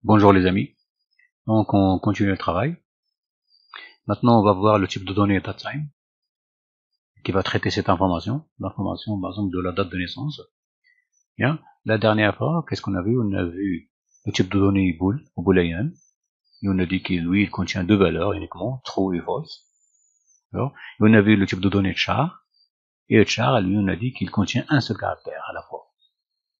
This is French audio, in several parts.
Bonjour les amis, donc on continue le travail. Maintenant on va voir le type de données DateTime qui va traiter cette information, l'information par exemple de la date de naissance. Bien, la dernière fois, qu'est-ce qu'on a vu? On a vu le type de données bool ou boolean, et on a dit qu'il lui il contient deux valeurs uniquement, true et false. Alors, et on a vu le type de données char, et le char, lui on a dit qu'il contient un seul caractère à la fois.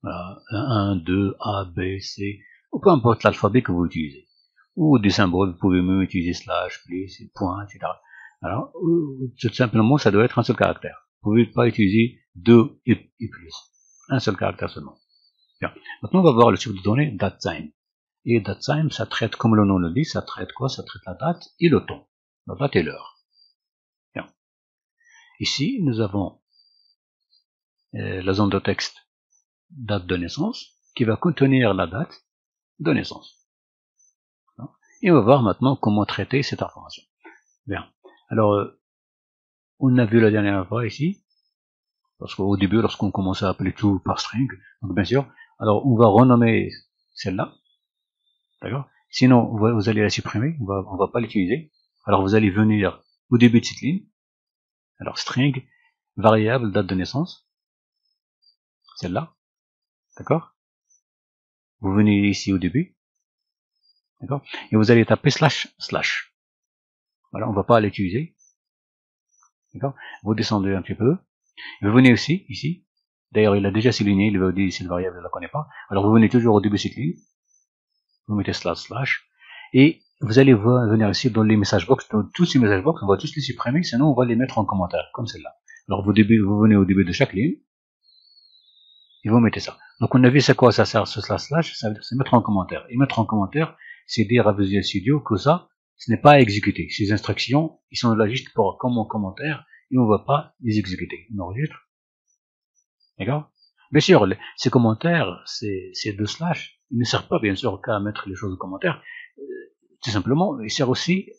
Voilà, 1, 2, A, B, C, ou peu importe l'alphabet que vous utilisez. Ou des symboles, vous pouvez même utiliser slash, plus, point, etc. Alors, tout simplement, ça doit être un seul caractère. Vous ne pouvez pas utiliser deux et plus. Un seul caractère seulement. Bien. Maintenant, on va voir le type de données DateTime. Et DateTime, ça traite, comme le nom le dit, ça traite quoi? Ça traite la date et le temps. La date et l'heure. Bien. Ici, nous avons la zone de texte date de naissance qui va contenir la date de naissance. Et on va voir maintenant comment traiter cette information. Bien. Alors, on a vu la dernière fois ici, parce qu'au début, lorsqu'on commence à appeler tout par string, donc bien sûr, alors on va renommer celle-là, d'accord? Sinon, vous allez la supprimer, on va pas l'utiliser. Alors vous allez venir au début de cette ligne, alors string, variable, date de naissance, celle-là, d'accord? Vous venez ici au début, d'accord? Et vous allez taper slash. Voilà, on va pas l'utiliser, d'accord? Vous descendez un petit peu, vous venez aussi, ici, d'ailleurs il a déjà souligné, il va dire ici le variable, il ne la connaît pas, alors vous venez toujours au début de cette ligne, vous mettez slash, et vous allez venir ici dans les messages box, dans tous ces messages box, on va tous les supprimer, sinon on va les mettre en commentaire, comme celle-là. Alors vous venez au début de chaque ligne, et vous mettez ça. Donc on a vu c'est quoi ça sert ce slash, ça veut dire c'est mettre en commentaire. Et mettre en commentaire, c'est dire à Visual Studio que ça, ce n'est pas à exécuter. Ces instructions, ils sont là juste pour comme en commentaire, et on ne va pas les exécuter. On enregistre. D'accord? Bien sûr, ces commentaires, ces deux slash, ils ne servent pas bien sûr qu'à mettre les choses en commentaire. Tout simplement, ils servent aussi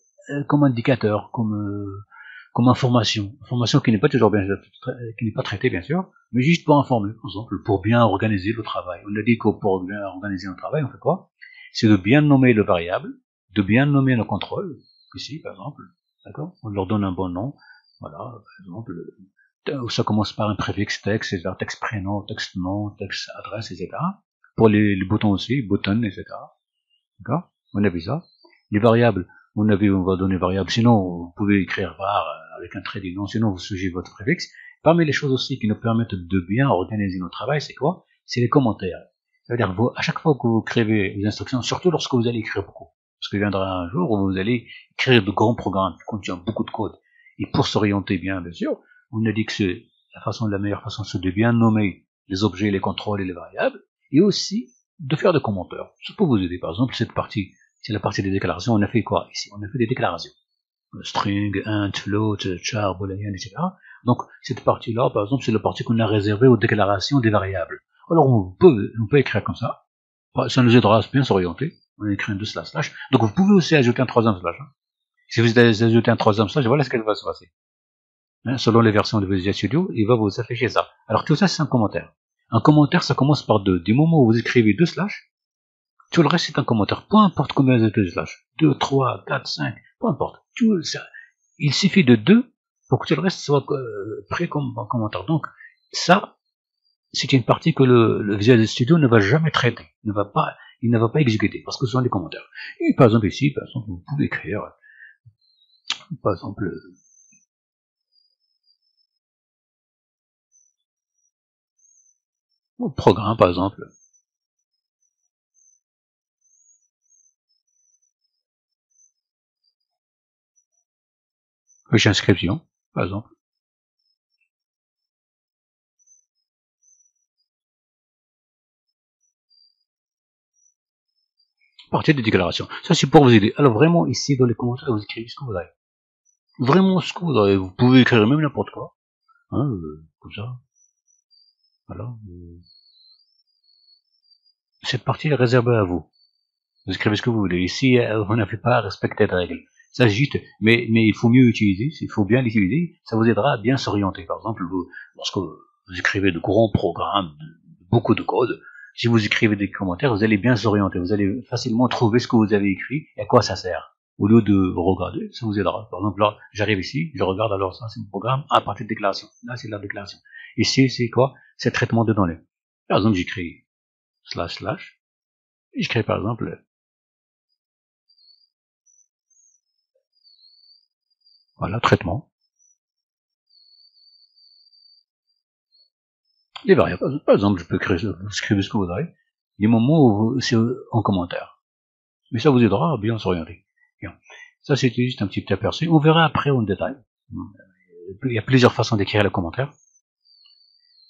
comme indicateur, comme information qui n'est pas toujours qui n'est pas traitée bien sûr, mais juste pour informer, par exemple, pour bien organiser le travail. On a dit que pour bien organiser le travail, on fait quoi? C'est de bien nommer le variable, de bien nommer nos contrôles, ici par exemple, d'accord? On leur donne un bon nom, voilà, par exemple, ça commence par un préfixe texte, c'est-à-dire texte prénom, texte nom, texte adresse, etc. Pour les boutons aussi, button, etc. D'accord? On a vu ça. Les variables, on a vu, on va donner variable, sinon vous pouvez écrire var avec un trait d'union, sinon vous suivez votre préfixe. Parmi les choses aussi qui nous permettent de bien organiser notre travail, c'est quoi? C'est les commentaires. C'est-à-dire, à chaque fois que vous écrivez les instructions, surtout lorsque vous allez écrire beaucoup, parce qu'il viendra un jour où vous allez écrire de grands programmes qui contiennent beaucoup de code. Et pour s'orienter bien sûr, on a dit que la meilleure façon, c'est de bien nommer les objets, les contrôles et les variables, et aussi de faire des commentaires. Ça peut vous aider. Par exemple, cette partie, c'est la partie des déclarations. On a fait quoi ici? On a fait des déclarations. String, int, float, char, boolean, etc. Donc, cette partie-là, par exemple, c'est la partie qu'on a réservée aux déclarations des variables. Alors, on peut écrire comme ça. Ça nous aidera à bien s'orienter. On écrit un 2 slash. Donc, vous pouvez aussi ajouter un troisième slash. Si vous ajoutez un troisième slash, voilà ce qu'elle va se passer. Selon les versions de Visual Studio, il va vous afficher ça. Alors, tout ça, c'est un commentaire. Un commentaire, ça commence par 2. Du moment où vous écrivez 2 slash, tout le reste c'est un commentaire. Peu importe combien vous avez de slash. 2, 3, 4, 5, peu importe. Tout ça. Il suffit de 2 pour que tout le reste soit prêt comme un commentaire. Donc, ça, c'est une partie que le Visual Studio ne va jamais traiter. Il ne va pas exécuter parce que ce sont des commentaires. Et par exemple ici, vous pouvez écrire, par exemple, au programme, par exemple. Fiche inscription, par exemple. Partie des déclarations. Ça, c'est pour vous aider. Alors, vraiment, ici, dans les commentaires, vous écrivez ce que vous avez. Vraiment ce que vous avez. Vous pouvez écrire même n'importe quoi. Hein, comme ça. Voilà. Cette partie est réservée à vous. Vous écrivez ce que vous voulez. Ici, vous n'avez pas à respecter de règles. Ça juste, mais il faut mieux utiliser, il faut bien l'utiliser, ça vous aidera à bien s'orienter. Par exemple, lorsque vous écrivez de grands programmes, beaucoup de code, si vous écrivez des commentaires, vous allez bien s'orienter, vous allez facilement trouver ce que vous avez écrit et à quoi ça sert. Au lieu de regarder, ça vous aidera. Par exemple, là, j'arrive ici, je regarde, alors ça c'est mon programme, à partir de déclaration. Là, c'est la déclaration. Ici, c'est quoi? C'est traitement de données. Par exemple, j'écris //, j'écris par exemple, voilà, traitement. Les variables. Par exemple, je peux écrire ce que vous avez. Les moments où c'est en commentaire. Mais ça vous aidera à bien s'orienter. Bien. Ça, c'était juste un petit aperçu. On verra après en détail. Il y a plusieurs façons d'écrire les commentaires.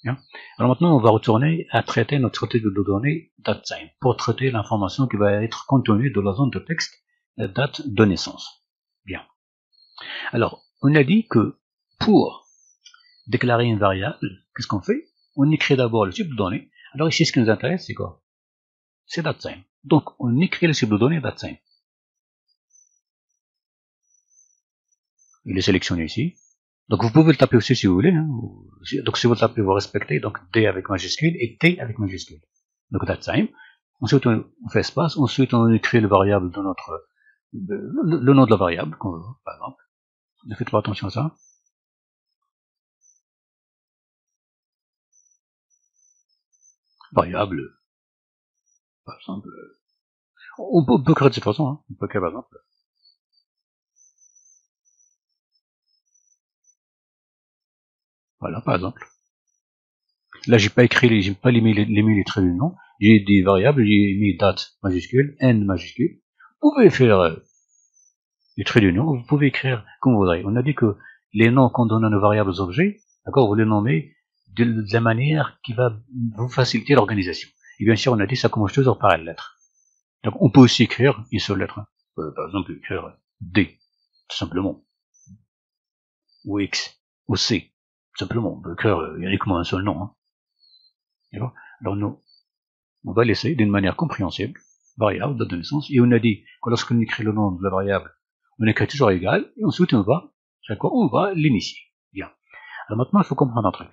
Bien. Alors maintenant, on va retourner à traiter notre type de données DateTime pour traiter l'information qui va être contenue dans la zone de texte date de naissance. Bien. Alors, on a dit que pour déclarer une variable, qu'est-ce qu'on fait? On écrit d'abord le type de données. Alors ici, ce qui nous intéresse, c'est quoi? C'est DateTime. Donc, on écrit le type de données DateTime. Il est sélectionné ici. Donc, vous pouvez le taper aussi si vous voulez. Hein. Donc, si vous le tapez, vous respectez. Donc, D avec majuscule et T avec majuscule. Donc, DateTime. Ensuite, on fait espace. Ensuite, on écrit le variable de notre, le nom de la variable, qu'on veut, par exemple. Ne faites pas attention à ça. Variable, par exemple. On peut créer de cette façon. Hein. On peut créer, par exemple. Voilà, par exemple. Là, j'ai pas écrit, j'ai pas mis les traits du nom. J'ai des variables, j'ai mis date majuscule, n majuscule. Vous pouvez faire les traits d'union, vous pouvez écrire comme vous voudrez. On a dit que les noms qu'on donne à nos variables aux objets, d'accord, vous les nommez de la manière qui va vous faciliter l'organisation. Et bien sûr, on a dit ça commence toujours par la lettre. Donc, on peut aussi écrire une seule lettre. Par exemple, écrire D, tout simplement. Ou X, ou C, tout simplement. On peut écrire uniquement un seul nom. Hein. D'accord. Alors, nous, on va laisser d'une manière compréhensible, variable, date de naissance, et on a dit que lorsqu'on écrit le nom de la variable, on écrit toujours égal, et ensuite on va l'initier. Bien. Alors maintenant, il faut comprendre un truc.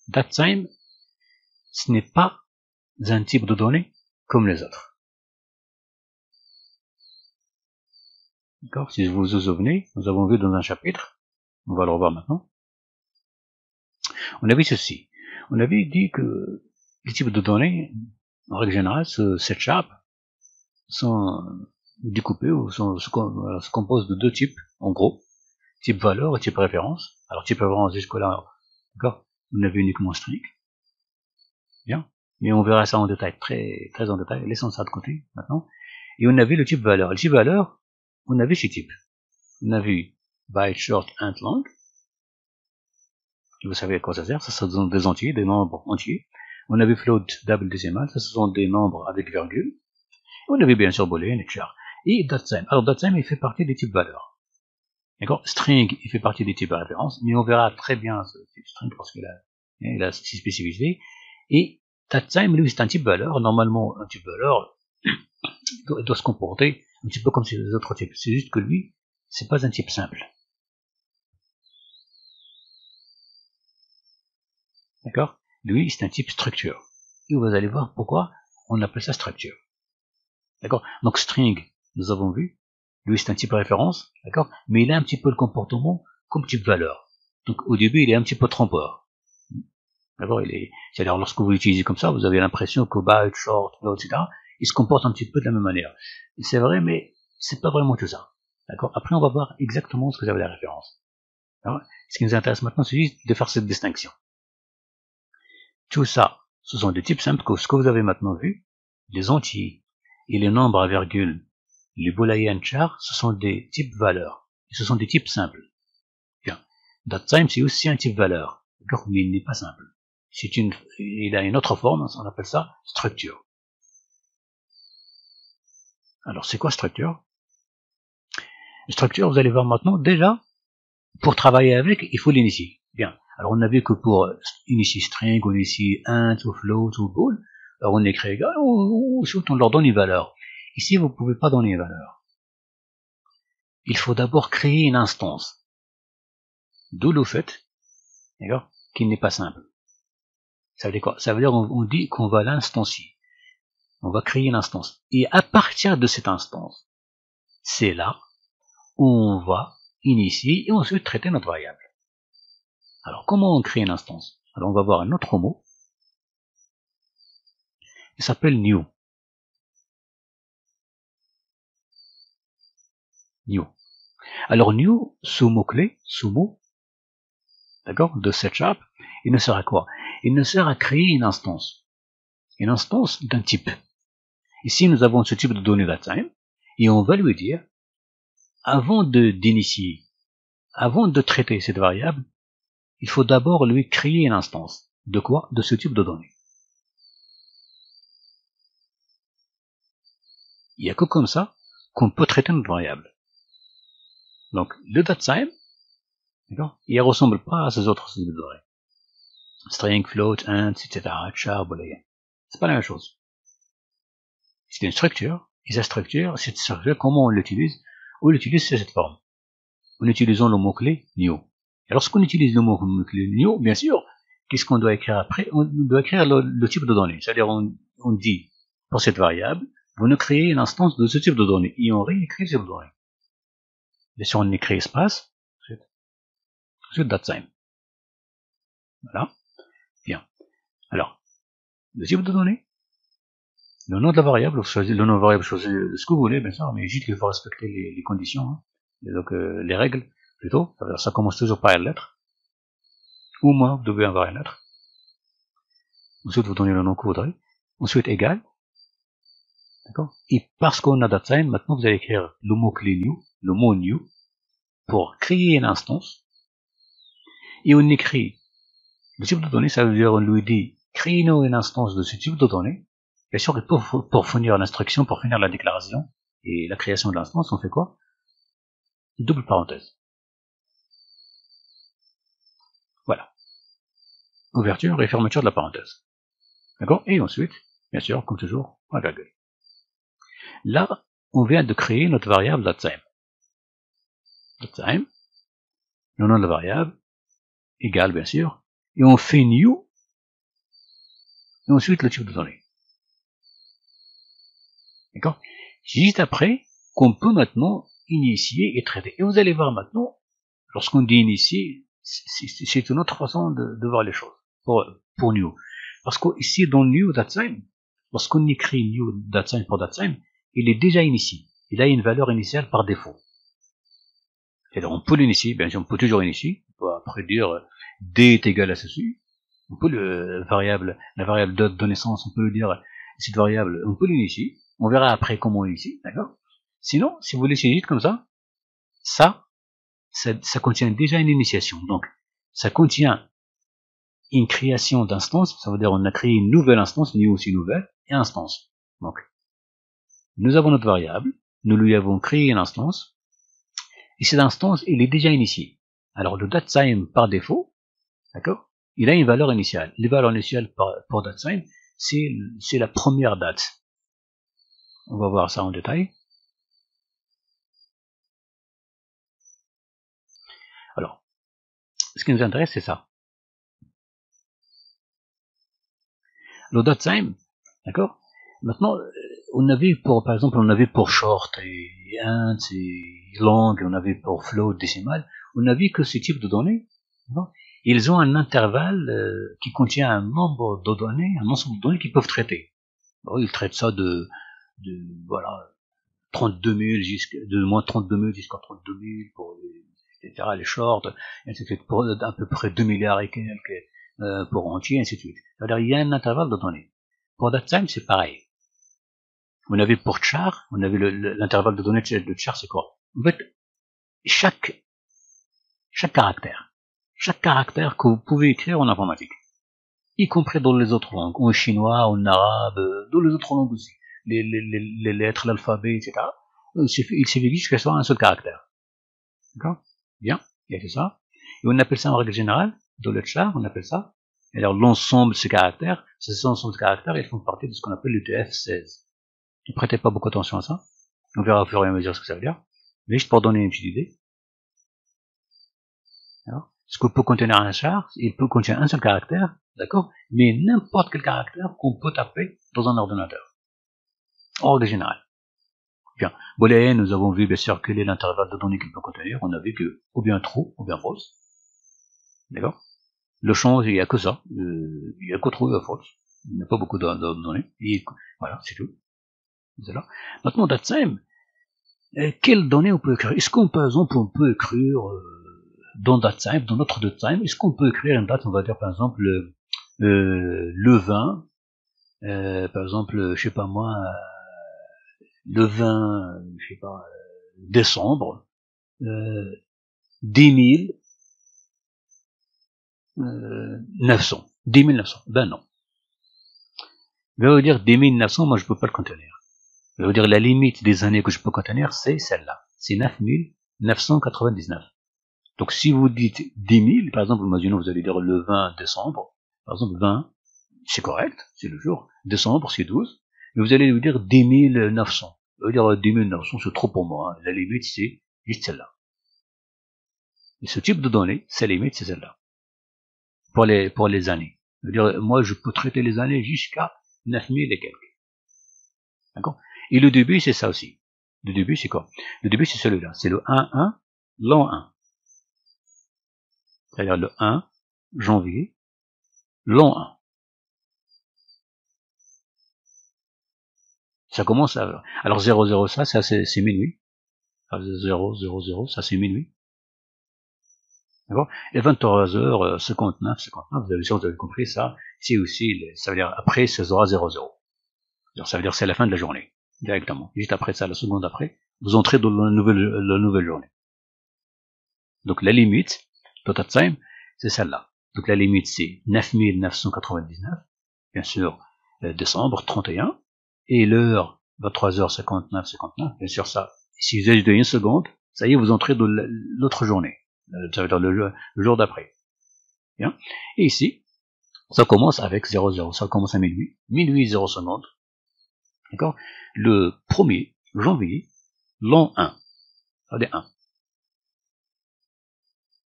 DateTime, ce n'est pas un type de données comme les autres. D'accord? Si vous vous souvenez, nous avons vu dans un chapitre, on va le revoir maintenant, on avait ceci. On avait dit que les types de données, en règle générale, cette charte, sont découpés ou se composent de deux types, en gros, type valeur et type référence. Alors type référence jusque-là, d'accord, on avait uniquement string. Bien. Mais on verra ça en détail, très en détail. Laissons ça de côté maintenant. Et on avait le type valeur. Le type valeur, on avait ces types. On a vu byte, short, int, long. Vous savez à quoi ça sert. Ça, ce sont des entiers, des nombres entiers. On avait float, double décimal. Ça, ce sont des nombres avec virgule. On avait bien sûr boolean et char. Et DateTime. Alors DateTime, il fait partie des types valeurs. D'accord? String, il fait partie des types de référence, mais on verra très bien ce type string parce qu'il a ses spécificités. Et DateTime, lui, c'est un type valeur. Normalement, un type valeur doit se comporter un petit peu comme les autres types. C'est juste que lui, c'est pas un type simple. D'accord? Lui, c'est un type structure. Et vous allez voir pourquoi on appelle ça structure. D'accord? Donc string, nous avons vu, lui c'est un type référence, d'accord? Mais il a un petit peu le comportement comme type valeur. Donc au début, il est un petit peu trompeur. D'accord? C'est-à-dire lorsque vous l'utilisez comme ça, vous avez l'impression que byte, short, float, etc., il se comporte un petit peu de la même manière. C'est vrai, mais c'est pas vraiment tout ça. D'accord? Après, on va voir exactement ce que ça veut la référence. Alors, ce qui nous intéresse maintenant, c'est juste de faire cette distinction. Tout ça, ce sont des types simples que ce que vous avez maintenant vu, les entiers et les nombres à virgule, les boolean char, ce sont des types valeurs. Ce sont des types simples. Bien. DateTime, c'est aussi un type valeur. D'accord? Mais il n'est pas simple. Il a une autre forme, on appelle ça structure. Alors, c'est quoi structure? Structure, vous allez voir maintenant, déjà, pour travailler avec, il faut l'initier. Bien. Alors, on a vu que pour initier string, on initie int, ou float, ou bool, alors on écrit égal, ou surtout on leur donne une valeur. Ici, vous ne pouvez pas donner une valeur. Il faut d'abord créer une instance. D'où le fait, d'accord, qu'il n'est pas simple. Ça veut dire quoi? Ça veut dire qu'on dit qu'on va l'instancier. on va créer une instance. Et à partir de cette instance, c'est là où on va initier et ensuite traiter notre variable. Alors, comment on crée une instance? Alors, on va voir un autre mot. Il s'appelle new. New. Alors, new, sous mot-clé, sous mot, d'accord, de C#, il ne sert à quoi? Il ne sert à créer une instance d'un type. Ici, nous avons ce type de données datetime, et on va lui dire, avant d'initier, avant de traiter cette variable, il faut d'abord lui créer une instance. De quoi? De ce type de données. Il n'y a que comme ça qu'on peut traiter notre variable. Donc, le datetime, d'accord, il ne ressemble pas à ces autres types de données. String, float, int, etc., char, boolean. C'est pas la même chose. C'est une structure, et cette structure, comment on l'utilise? On l'utilise sous cette forme, en utilisant le mot-clé new. Et lorsqu'on utilise le mot-clé new, bien sûr, qu'est-ce qu'on doit écrire après? On doit écrire le type de données. C'est-à-dire, on dit, pour cette variable, vous nous créez une instance de ce type de données, et on réécrit ce type de données. Bien sûr, on écrit espace, ensuite datetime. Voilà. Bien. Alors, le type de données, le nom de la variable, vous choisissez le nom de la variable, choisissez ce que vous voulez, bien sûr, mais juste qu'il faut respecter les conditions, hein. Et donc les règles, plutôt. Ça commence toujours par une lettre. Ou moins, vous devez avoir une lettre. Ensuite, vous donnez le nom que vous voudrez. Ensuite, égal. D'accord? Et parce qu'on a datetime, maintenant vous allez écrire le mot-clé new, le mot new, pour créer une instance. Et on écrit le type de données, ça veut dire on lui dit, créez-nous une instance de ce type de données. Bien sûr, pour fournir l'instruction, pour finir la déclaration et la création de l'instance, on fait quoi? Double parenthèse. Voilà. Ouverture et fermeture de la parenthèse. D'accord? Et ensuite, bien sûr, comme toujours, point virgule. Là, on vient de créer notre variable datetime. Datetime, le nom de la variable, égal, bien sûr, et on fait new, et ensuite le type de données. D'accord? Juste après, qu'on peut maintenant initier et traiter. Et vous allez voir maintenant, lorsqu'on dit initier, c'est une autre façon de voir les choses pour new. Parce qu'ici, dans new datetime, lorsqu'on écrit new datetime pour datetime, il est déjà initié. Il a une valeur initiale par défaut. C'est-à-dire, on peut l'initier, bien sûr, on peut toujours initier. On peut après dire d est égal à ceci. On peut la variable de naissance, on peut lui dire cette variable, on peut l'initier. On verra après comment on initie, d'accord? Sinon, si vous laissez juste comme ça, ça contient déjà une initiation. Donc, ça contient une création d'instance, ça veut dire on a créé une nouvelle instance, new aussi nouvelle, et instance. Donc, nous avons notre variable, nous lui avons créé une instance, et cette instance, il est déjà initiée. Alors, le datetime par défaut, d'accord, il a une valeur initiale. Les valeurs initiales pour datetime, c'est la première date. On va voir ça en détail. Alors, ce qui nous intéresse, c'est ça. Le datetime, d'accord? Maintenant, par exemple, on avait pour short et int et long, on avait pour float décimal, on a vu que ces types de données, ils ont un intervalle qui contient un nombre de données, un ensemble de données qu'ils peuvent traiter. Bon, ils traitent ça voilà, 32 000 de moins 32 000 jusqu'à 32 000 pour etc., les shorts, et ainsi de suite, pour à peu près 2 milliards et quelques pour entier, ainsi de suite. C'est-à-dire, il y a un intervalle de données. Pour datetime, c'est pareil. On avait pour char, on avait l'intervalle de données de char, c'est quoi? En fait, chaque caractère que vous pouvez écrire en informatique, y compris dans les autres langues, en chinois, en arabe, dans les autres langues aussi, les lettres, l'alphabet, etc., il suffit juste que ce soit un seul caractère. D'accord? Bien, il y a que ça. Et on appelle ça en règle générale, dans le char, on appelle ça, alors l'ensemble de ces caractères, ces ensembles de caractères, ils font partie de ce qu'on appelle l'UTF-16. Ne prêtez pas beaucoup attention à ça. On verra au fur et à mesure ce que ça veut dire. Mais juste pour donner une petite idée. Alors, ce que peut contenir un char, il peut contenir un seul caractère, d'accord? Mais n'importe quel caractère qu'on peut taper dans un ordinateur. Ordre général. Bien. Booléen, nous avons vu bien sûr quel est l'intervalle de données qu'il peut contenir. On a vu que ou bien true ou bien false. D'accord. Le champ, il n'y a que ça. Il n'y a que true et false. Il n'y a pas beaucoup de données. Voilà, c'est tout. Voilà. Maintenant, DateTime, quelles données on peut écrire? Est-ce qu'on, par exemple, on peut écrire dans DateTime, dans notre DateTime, est-ce qu'on peut écrire une date, on va dire par exemple le 20, par exemple, je sais pas moi, le 20, je sais pas, décembre, 10 900. 10 900. Ben non. Je vais vous dire 10 900, moi je peux pas le contenir. Je vais vous dire la limite des années que je peux contenir, c'est celle-là. C'est 9 999. Donc si vous dites 10 000, par exemple, imaginons vous allez dire le 20 décembre, par exemple 20, c'est correct, c'est le jour, décembre c'est 12, mais vous allez vous dire 10 900. Je veux dire 10 900 c'est trop pour moi, hein. La limite c'est juste celle-là. Et ce type de données, sa limite c'est celle-là. Pour les années. Je veux dire, moi je peux traiter les années jusqu'à 9000 et quelques. D'accord? Et le début c'est ça aussi. Le début c'est quoi? Le début c'est celui-là, c'est le 1-1, l'an 1. C'est-à-dire le 1 janvier, l'an 1. Ça commence à... Alors 00, ça c'est minuit. 000, ça c'est minuit. D'accord? Et 23h59, 59, vous avez compris ça, c'est aussi, ça veut dire après 16h00. Ça veut dire c'est la fin de la journée, directement. Juste après ça, la seconde après, vous entrez dans la nouvelle journée. Donc la limite, total time, c'est celle-là. Donc la limite c'est 9999, bien sûr, décembre 31, et l'heure 23h59, 59, bien sûr ça, si vous ajoutez une seconde, ça y est, vous entrez dans l'autre journée. Ça veut dire le jour d'après. Bien. Et ici, ça commence avec 00, ça commence à minuit 0 secondes. D'accord? Le 1er janvier, l'an 1. Ça veut dire 1.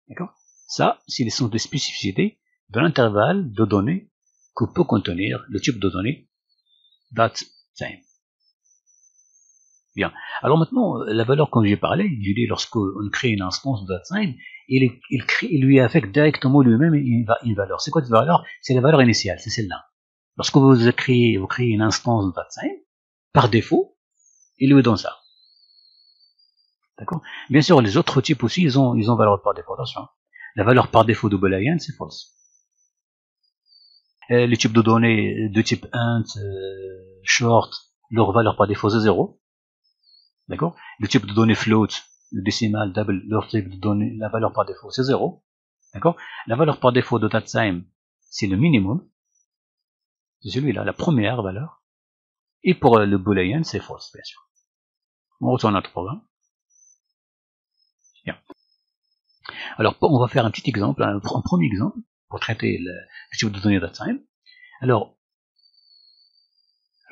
D'accord? Ça, ce sont des spécificités de l'intervalle de données que peut contenir le type de données DateTime. Bien. Alors maintenant, la valeur comme j'ai parlé, je dis lorsqu'on crée une instance de DateTime, il lui affecte directement lui-même une valeur. C'est quoi cette valeur? C'est la valeur initiale, c'est celle-là. Lorsque vous créez une instance de DateTime, par défaut, il lui donne ça. D'accord? Bien sûr, les autres types aussi, ils ont valeur par défaut. Attention. La valeur par défaut de booléen, c'est false. Les types de données de type int, short, leur valeur par défaut c'est 0. D'accord? Le type de données float, le décimal, double, leur type de données, la valeur par défaut c'est 0. D'accord? La valeur par défaut de DateTime, c'est le minimum. C'est celui-là, la première valeur. Et pour le booléen, c'est false, bien sûr. On retourne à notre programme. Bien. Alors, on va faire un petit exemple, un premier exemple, pour traiter le type de données DateTime. Alors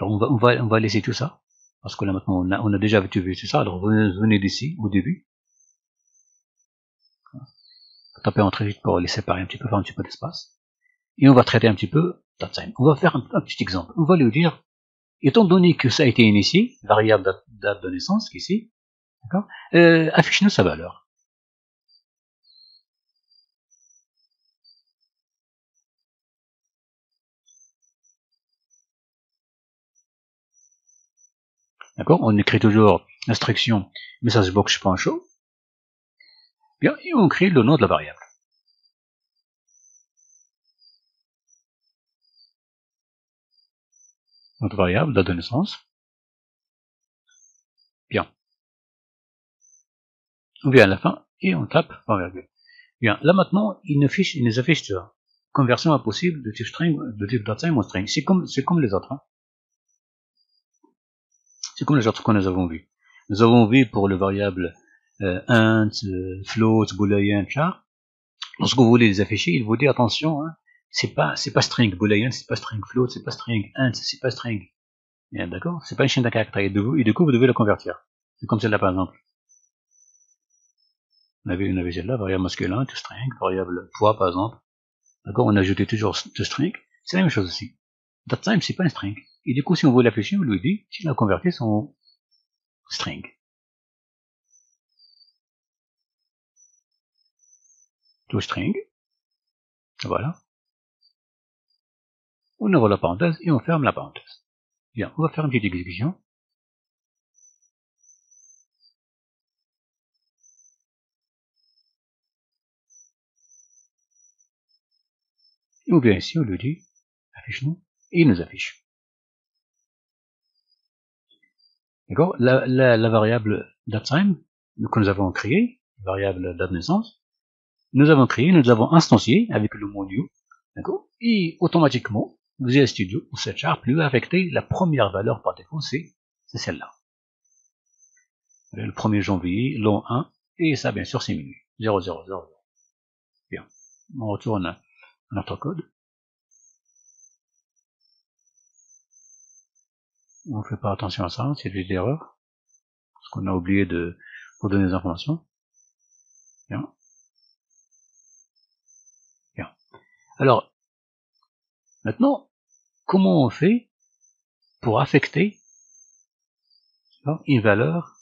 on va laisser tout ça, parce que là maintenant on a déjà vu tout ça. Alors venez d'ici au début, taper entrée vite pour les séparer un petit peu, faire un petit peu d'espace, et on va traiter un petit peu DateTime. On va faire un petit exemple. On va lui dire, étant donné que ça a été initié, variable date de naissance, ici, d'accord, affiche-nous sa valeur. D'accord, on écrit toujours l'instruction messagebox.show. Bien, et on crée le nom de la variable. Notre variable, date de naissance. Bien. On vient à la fin et on tape point virgule. Bien, là maintenant, il nous affiche ça. Conversion impossible de type string, de type DateTime en string. C'est comme les autres. Hein. C'est comme les autres que nous avons vus. Nous avons vu pour le variable int, float, boolean, char. Lorsque vous voulez les afficher, il vous dit attention, hein, c'est pas string boolean, c'est pas string float, c'est pas string int, c'est pas string. D'accord? C'est pas une chaîne de caractères. Et du coup, vous devez le convertir. C'est comme celle-là par exemple. On avait celle-là, variable masculin, to string, variable poids par exemple. D'accord? On a ajouté toujours to string. C'est la même chose aussi. DateTime, c'est pas un string. Et du coup, si on veut l'afficher, on lui dit qu'il a converti son string. To string. Voilà. On ouvre la parenthèse et on ferme la parenthèse. Bien, on va faire une petite exécution. Ou bien ici, on lui dit, affiche-nous, et il nous affiche. D'accord? La variable datetime que nous avons créée, variable date de naissance, nous avons créé, nous avons instancié avec le mot new, d'accord? Et automatiquement, Visual Studio ou C# lui a affecté la première valeur par défaut, c'est celle-là. Le 1er janvier, l'an 1, et ça, bien sûr, c'est minuit. 0000. Bien. On retourne à notre code. On ne fait pas attention à ça, c'est juste d'erreur. Parce qu'on a oublié de vous donner des informations. Bien. Bien. Alors, maintenant, comment on fait pour affecter une valeur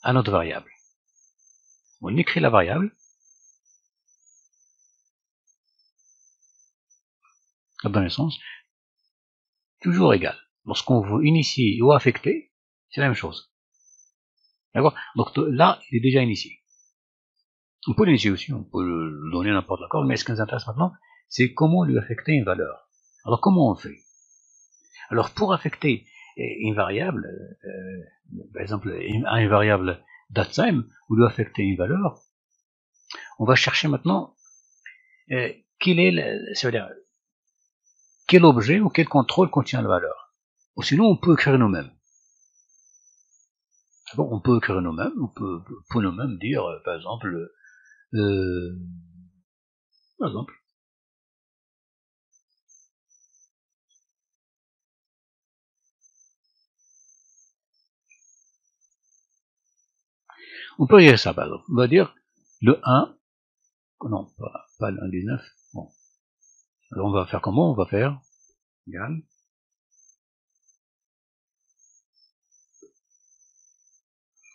à notre variable? On écrit la variable, date de naissance, toujours égal. Lorsqu'on veut initier ou affecter, c'est la même chose. D'accord? Donc là, il est déjà initié. On peut l'initier aussi, on peut le donner à n'importe quoi, mais ce qui nous intéresse maintenant, c'est comment lui affecter une valeur. Alors comment on fait? Alors pour affecter une variable, par exemple à une variable datetime, ou lui affecter une valeur, on va chercher maintenant quel objet ou quel contrôle contient la valeur. Ou sinon on peut écrire nous-mêmes. Bon, on peut écrire nous-mêmes, on peut nous-mêmes dire, par exemple, on peut dire ça, par exemple. On va dire le 1, non, pas le 1,19, bon. Alors on va faire comment? On va faire égal.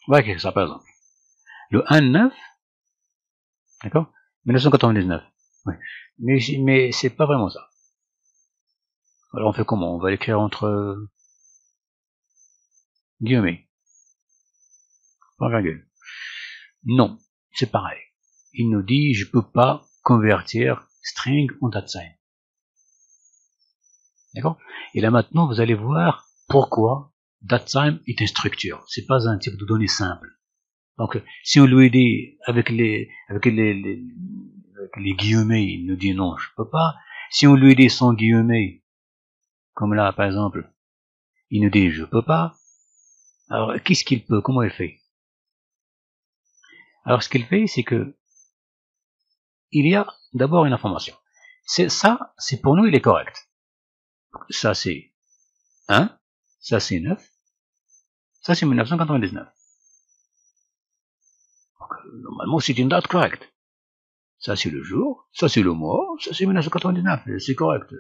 On va écrire ça, par exemple. Le 1,9, d'accord? 1999. Oui. Mais c'est pas vraiment ça. Alors on fait comment? On va l'écrire entre guillemets. Point virgule. Non, c'est pareil. Il nous dit, je peux pas convertir string en datetime. D'accord? Et là maintenant, vous allez voir pourquoi datetime est une structure. C'est pas un type de données simple. Donc, si on lui dit avec les guillemets, il nous dit non, je peux pas. Si on lui dit sans guillemets, comme là par exemple, il nous dit je peux pas. Alors, qu'est-ce qu'il peut? Comment il fait? Alors, ce qu'il fait, c'est que il y a d'abord une information. Ça, c'est pour nous, il est correct. Ça, c'est 1, ça, c'est 9, ça, c'est 1999. Donc, normalement, c'est une date correcte. Ça, c'est le jour, ça, c'est le mois, ça, c'est 1999, c'est correct.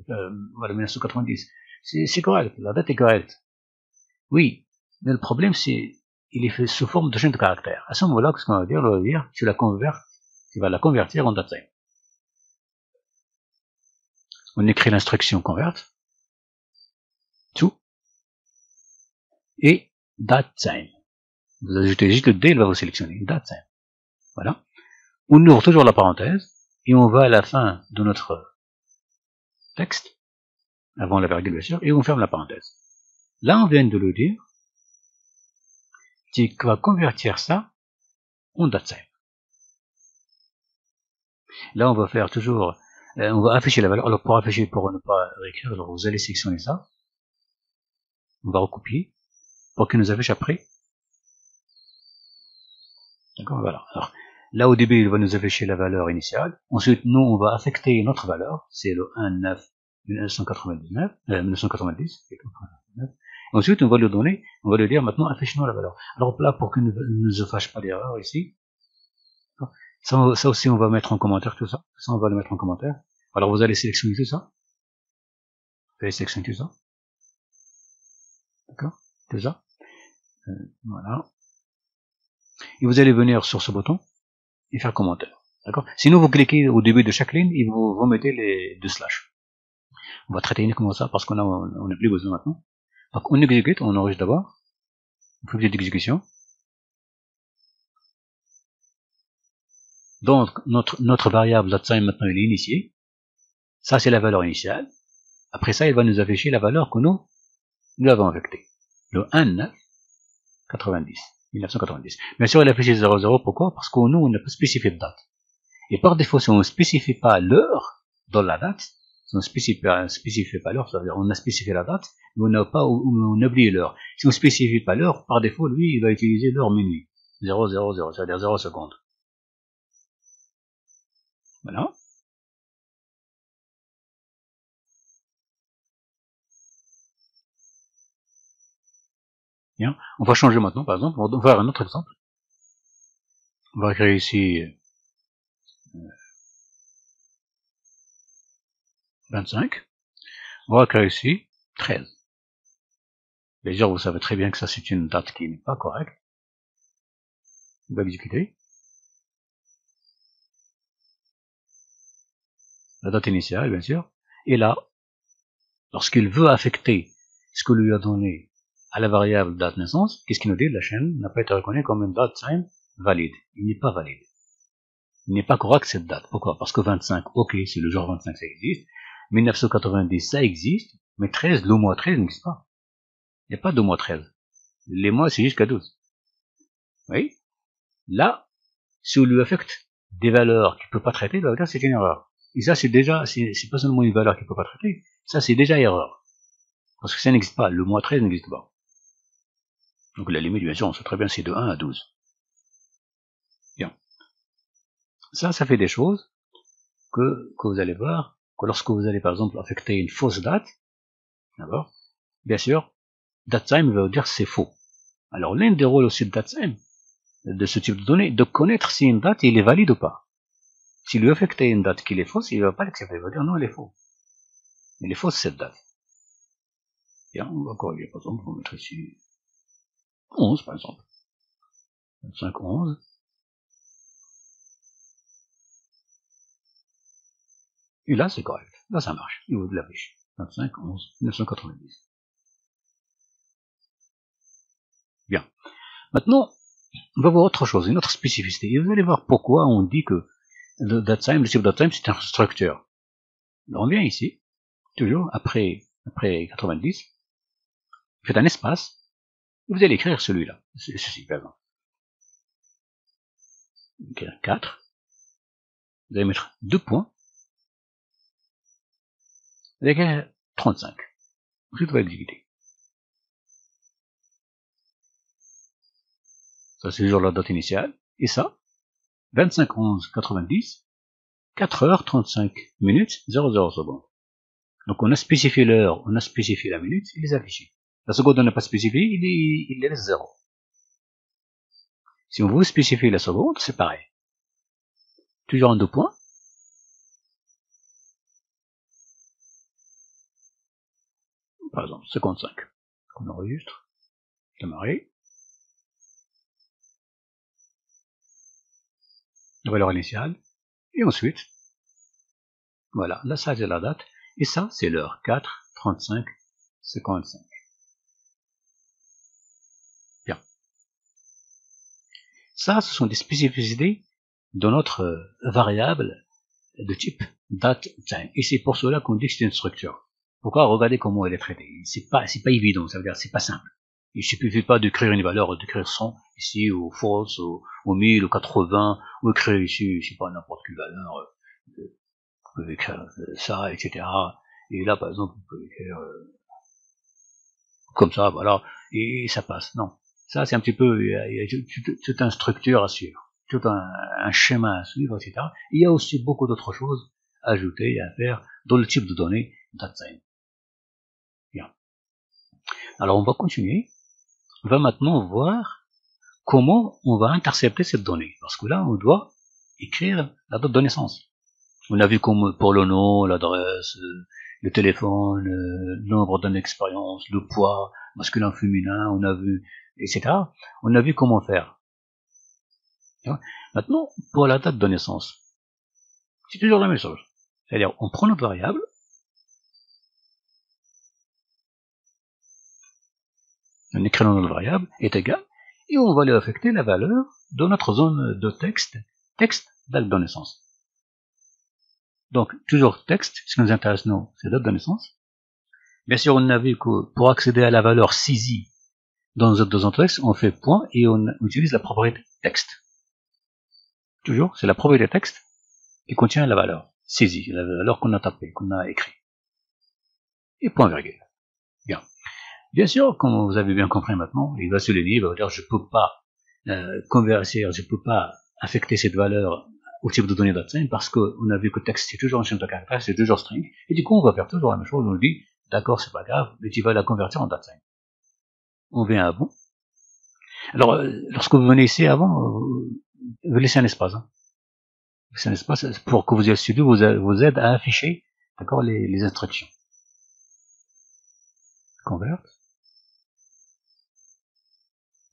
Voilà, 1990. C'est correct, la date est correcte. Oui, mais le problème, c'est il est fait sous forme de chaîne de caractères. À ce moment-là, qu'est-ce qu'on va dire? On va dire, tu vas la convertir en datetime. On écrit l'instruction convert, tout, et datetime. Vous ajoutez juste le D, il va vous sélectionner datetime. Voilà. On ouvre toujours la parenthèse, et on va à la fin de notre texte, avant la virgule bien sûr, et on ferme la parenthèse. Là, on vient de le dire, tu vas convertir ça en datetime. Là, on va faire toujours, on va afficher la valeur. Alors, pour ne pas réécrire, alors vous allez sélectionner ça. On va recopier pour qu'il nous affiche après. D'accord, voilà. Alors, là, au début, il va nous afficher la valeur initiale. Ensuite, nous, on va affecter notre valeur. C'est le 1,9 1999, 1990. Ensuite, on va lui donner, on va lui dire maintenant, affiche-nous la valeur. Alors là, pour qu'il ne nous fasse pas d'erreur ici, ça aussi, on va mettre en commentaire tout ça. Ça, on va le mettre en commentaire. Alors, vous allez sélectionner tout ça. vais sélectionner tout ça. D'accord? Tout ça. Voilà. Et vous allez venir sur ce bouton et faire commentaire. D'accord? Sinon, vous cliquez au début de chaque ligne et vous mettez les deux slash. On va traiter uniquement ça parce qu'on n'a plus besoin maintenant. Donc, on exécute, on enregistre d'abord. On fait une petite exécution. Donc, notre variable DateTime maintenant, il est initiée. Ça, c'est la valeur initiale. Après ça, il va nous afficher la valeur que nous avons affectée. Le 1990. Bien sûr, il affiche 00. Pourquoi? Parce que nous, on n'a pas spécifié de date. Et par défaut, si on ne spécifie pas l'heure dans la date, si on ne spécifie pas l'heure, c'est-à-dire on a spécifié la date, mais on n'a pas, on a oublié l'heure. Si on ne spécifie pas l'heure, par défaut, lui, il va utiliser l'heure minuit. 000, c'est-à-dire 0 secondes. Voilà. Bien. On va changer maintenant, par exemple, on va faire un autre exemple. On va créer ici 25. On va créer ici 13. Bien sûr, vous savez très bien que ça, c'est une date qui n'est pas correcte. On va exécuter. La date initiale, bien sûr. Et là, lorsqu'il veut affecter ce que lui a donné à la variable date naissance, qu'est-ce qu'il nous dit? La chaîne n'a pas été reconnue comme une date time valide. Il n'est pas valide. Il n'est pas correct cette date. Pourquoi? Parce que 25, ok, c'est le jour 25, ça existe. 1990, ça existe. Mais 13, le mois 13 n'existe pas. Il n'y a pas de mois 13. Les mois, c'est jusqu'à 12. Oui. Là, si on lui affecte des valeurs qu'il ne peut pas traiter, ça veut dire que c'est une erreur. Et ça, c'est déjà, c'est pas seulement une valeur qu'il ne peut pas traiter, ça, c'est déjà erreur. Parce que ça n'existe pas. Le mois 13 n'existe pas. Donc la limite, bien sûr, on sait très bien, c'est de 1 à 12. Bien. Ça fait des choses que vous allez voir, que lorsque vous allez, par exemple, affecter une fausse date, d'accord, bien sûr, DateTime va vous dire que c'est faux. Alors, l'un des rôles aussi de DateTime, de ce type de données, de connaître si une date, il est valide ou pas. Si lui affecter une date qui est fausse, il ne va pas l'accepter, il va dire non, elle est fausse. Elle est fausse cette date. Bien, on va corriger, par exemple, on va mettre ici 11, par exemple. 25, 11. Et là, c'est correct. Là, ça marche. Il vous l'affiche. 25, 11, 1990. Bien. Maintenant, on va voir autre chose, une autre spécificité. Et vous allez voir pourquoi on dit que le type DateTime, c'est un structure. Alors, on vient ici, toujours, après 90. Vous faites un espace. Et vous allez écrire celui-là. Ceci, par exemple. Donc, 4. Vous allez mettre 2 points. Vous allez écrire 35. Ensuite, vous allez exécuter. Ça, c'est toujours la date initiale. Et ça, 25, 11, 90, 4 heures, 35 minutes, 00 secondes. Donc, on a spécifié l'heure, on a spécifié la minute, il les affiche. La seconde, on n'a pas spécifié, il les laisse 0. Si on veut spécifier la seconde, c'est pareil. Toujours en 2 points. Par exemple, 55. On enregistre. Démarrer. La valeur initiale. Et ensuite, voilà, là, ça, c'est la date. Et ça, c'est l'heure. 4, 35, 55. Bien. Ça, ce sont des spécificités de notre variable de type DateTime. Et c'est pour cela qu'on dit que c'est une structure. Pourquoi? Regardez comment elle est traitée. C'est pas évident, ça veut dire c'est pas simple. Il suffit pas d'écrire une valeur, d'écrire 100 ici, ou false, ou 1000, ou 80, ou écrire ici, je sais pas, n'importe quelle valeur. Vous pouvez écrire ça, etc. Et là, par exemple, vous pouvez écrire comme ça, voilà, et ça passe. Non. Ça, c'est un petit peu, il y a toute une structure à suivre, tout un schéma à suivre, etc. Il y a aussi beaucoup d'autres choses à ajouter et à faire dans le type de données DateTime. Bien. Alors, on va continuer. On va maintenant voir comment on va intercepter cette donnée. Parce que là, on doit écrire la date de naissance. On a vu comme pour le nom, l'adresse, le téléphone, le nombre d'années d'expérience, le poids, masculin, féminin, on a vu, etc. On a vu comment faire. Maintenant, pour la date de naissance, c'est toujours la même chose. C'est-à-dire, on prend notre variable, on écrit dans notre variable, est égal, et on va lui affecter la valeur de notre zone de texte date de naissance. Donc, toujours texte, ce qui nous intéresse, nous, c'est date de naissance. Bien sûr, on a vu que pour accéder à la valeur saisie dans notre zone de texte, on fait point et on utilise la propriété texte. Toujours, c'est la propriété texte qui contient la valeur saisie, la valeur qu'on a tapée, qu'on a écrit. Et point virgule. Bien. Bien sûr, comme vous avez bien compris maintenant, il va souligner, il va dire je peux pas convertir, je peux pas affecter cette valeur au type de données DateSign parce qu'on a vu que texte c'est toujours un chaîne de caractères, c'est toujours string, et du coup on va faire toujours la même chose, on dit d'accord c'est pas grave, mais tu vas la convertir en DateSign. On vient à bon. Alors lorsque vous venez ici avant, vous laissez un espace. Hein. C'est un espace pour que Visual Studio vous aide à afficher d'accord les instructions. Convert.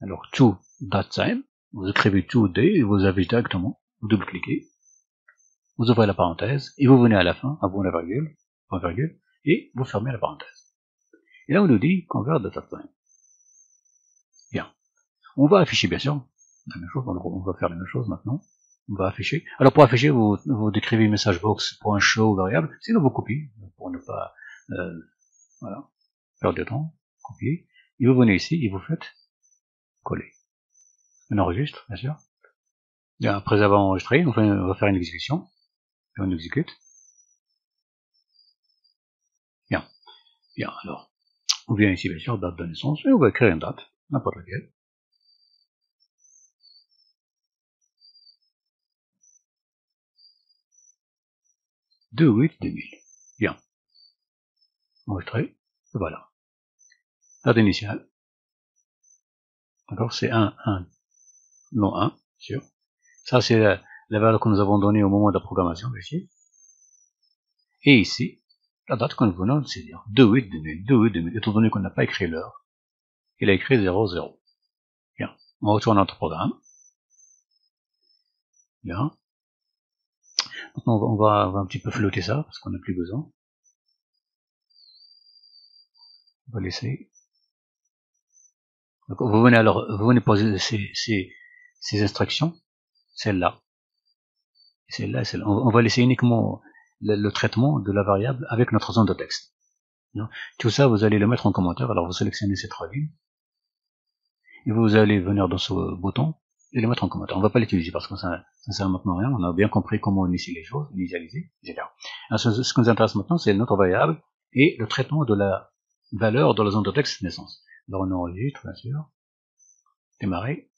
Alors to DateSign, vous écrivez to D et vous avez directement, vous double-cliquez, vous ouvrez la parenthèse et vous venez à la fin, avant la virgule, point virgule, et vous fermez la parenthèse. Et là on nous dit convert DateSign. Bien. On va afficher bien sûr la même chose, on va faire la même chose maintenant. On va afficher. Alors pour afficher, vous décrivez message box pour un show variable, sinon vous copiez, pour ne pas voilà, perdre de temps, copier. Et vous venez ici et vous faites coller. On enregistre, bien sûr. Et après avoir enregistré, on va faire une exécution. Et on exécute. Bien. Bien, alors. On vient ici, bien sûr, date de naissance, et on va créer une date, n'importe laquelle. « 2/8/2000. Bien. Enregistré. Voilà. Date initiale. D'accord, c'est 1, non 1, sûr. Ça, c'est la valeur que nous avons donnée au moment de la programmation, ici. Et ici, la date que nous venons de saisir. 2/8/2000. 2/8/2000. Étant donné qu'on n'a pas écrit l'heure, il a écrit 00. Bien. On retourne à notre programme. Bien. Maintenant, on va un petit peu flotter ça, parce qu'on n'a plus besoin. On va laisser. Donc, vous venez poser ces instructions, celle-là, celle-là et celle-là. On va laisser uniquement le traitement de la variable avec notre zone de texte. Tout ça, vous allez le mettre en commentaire. Alors, vous sélectionnez ces 3 lignes. Et vous allez venir dans ce bouton et le mettre en commentaire. On ne va pas l'utiliser parce que ça ne sert maintenant à rien. On a bien compris comment initier les choses, initialiser, etc. Alors, ce qui nous intéresse maintenant, c'est notre variable et le traitement de la valeur de la zone de texte naissance. Alors, on enregistre, bien sûr. Démarrer.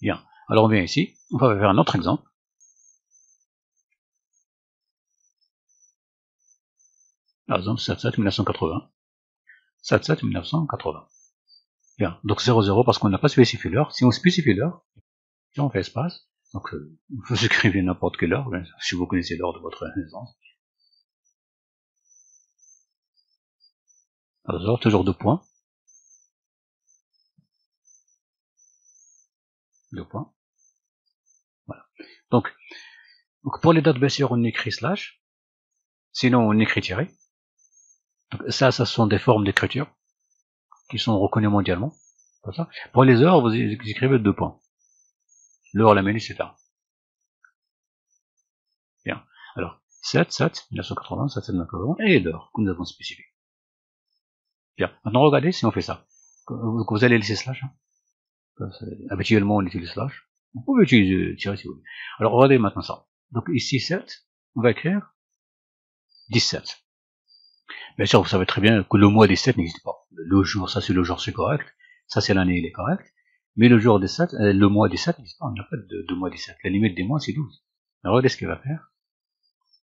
Bien. Alors, on vient ici. On va faire un autre exemple. Par exemple, 77-1980. 77-1980. Bien. Donc, 00 parce qu'on n'a pas spécifié l'heure. Si on spécifie l'heure, on fait espace. Donc, vous écrivez n'importe quelle heure, si vous connaissez l'heure de votre naissance. Alors, toujours 2 points. 2 points. Voilà. Donc pour les dates, bien sûr, on écrit slash. Sinon, on écrit tiré. Donc, ça sont des formes d'écriture qui sont reconnues mondialement. Comme ça. Pour les heures, vous écrivez 2 points. L'heure, la minute, etc. Bien. Alors, 1980, 1980, et l'heure que nous avons spécifié. Bien. Maintenant, regardez si on fait ça. Vous allez laisser slash. Hein. Habituellement, on utilise slash. Vous pouvez utiliser tirer si vous voulez. Alors, regardez maintenant ça. Donc, ici, 7, on va écrire 17. Bien sûr, vous savez très bien que le mois 17 n'existe pas. Le jour, ça c'est le jour, c'est correct. Ça c'est l'année, il est correct. Mais le jour 17, le mois 17 n'existe pas. On n'a pas de mois 17. La limite des mois, c'est 12. Alors, regardez ce qu'il va faire.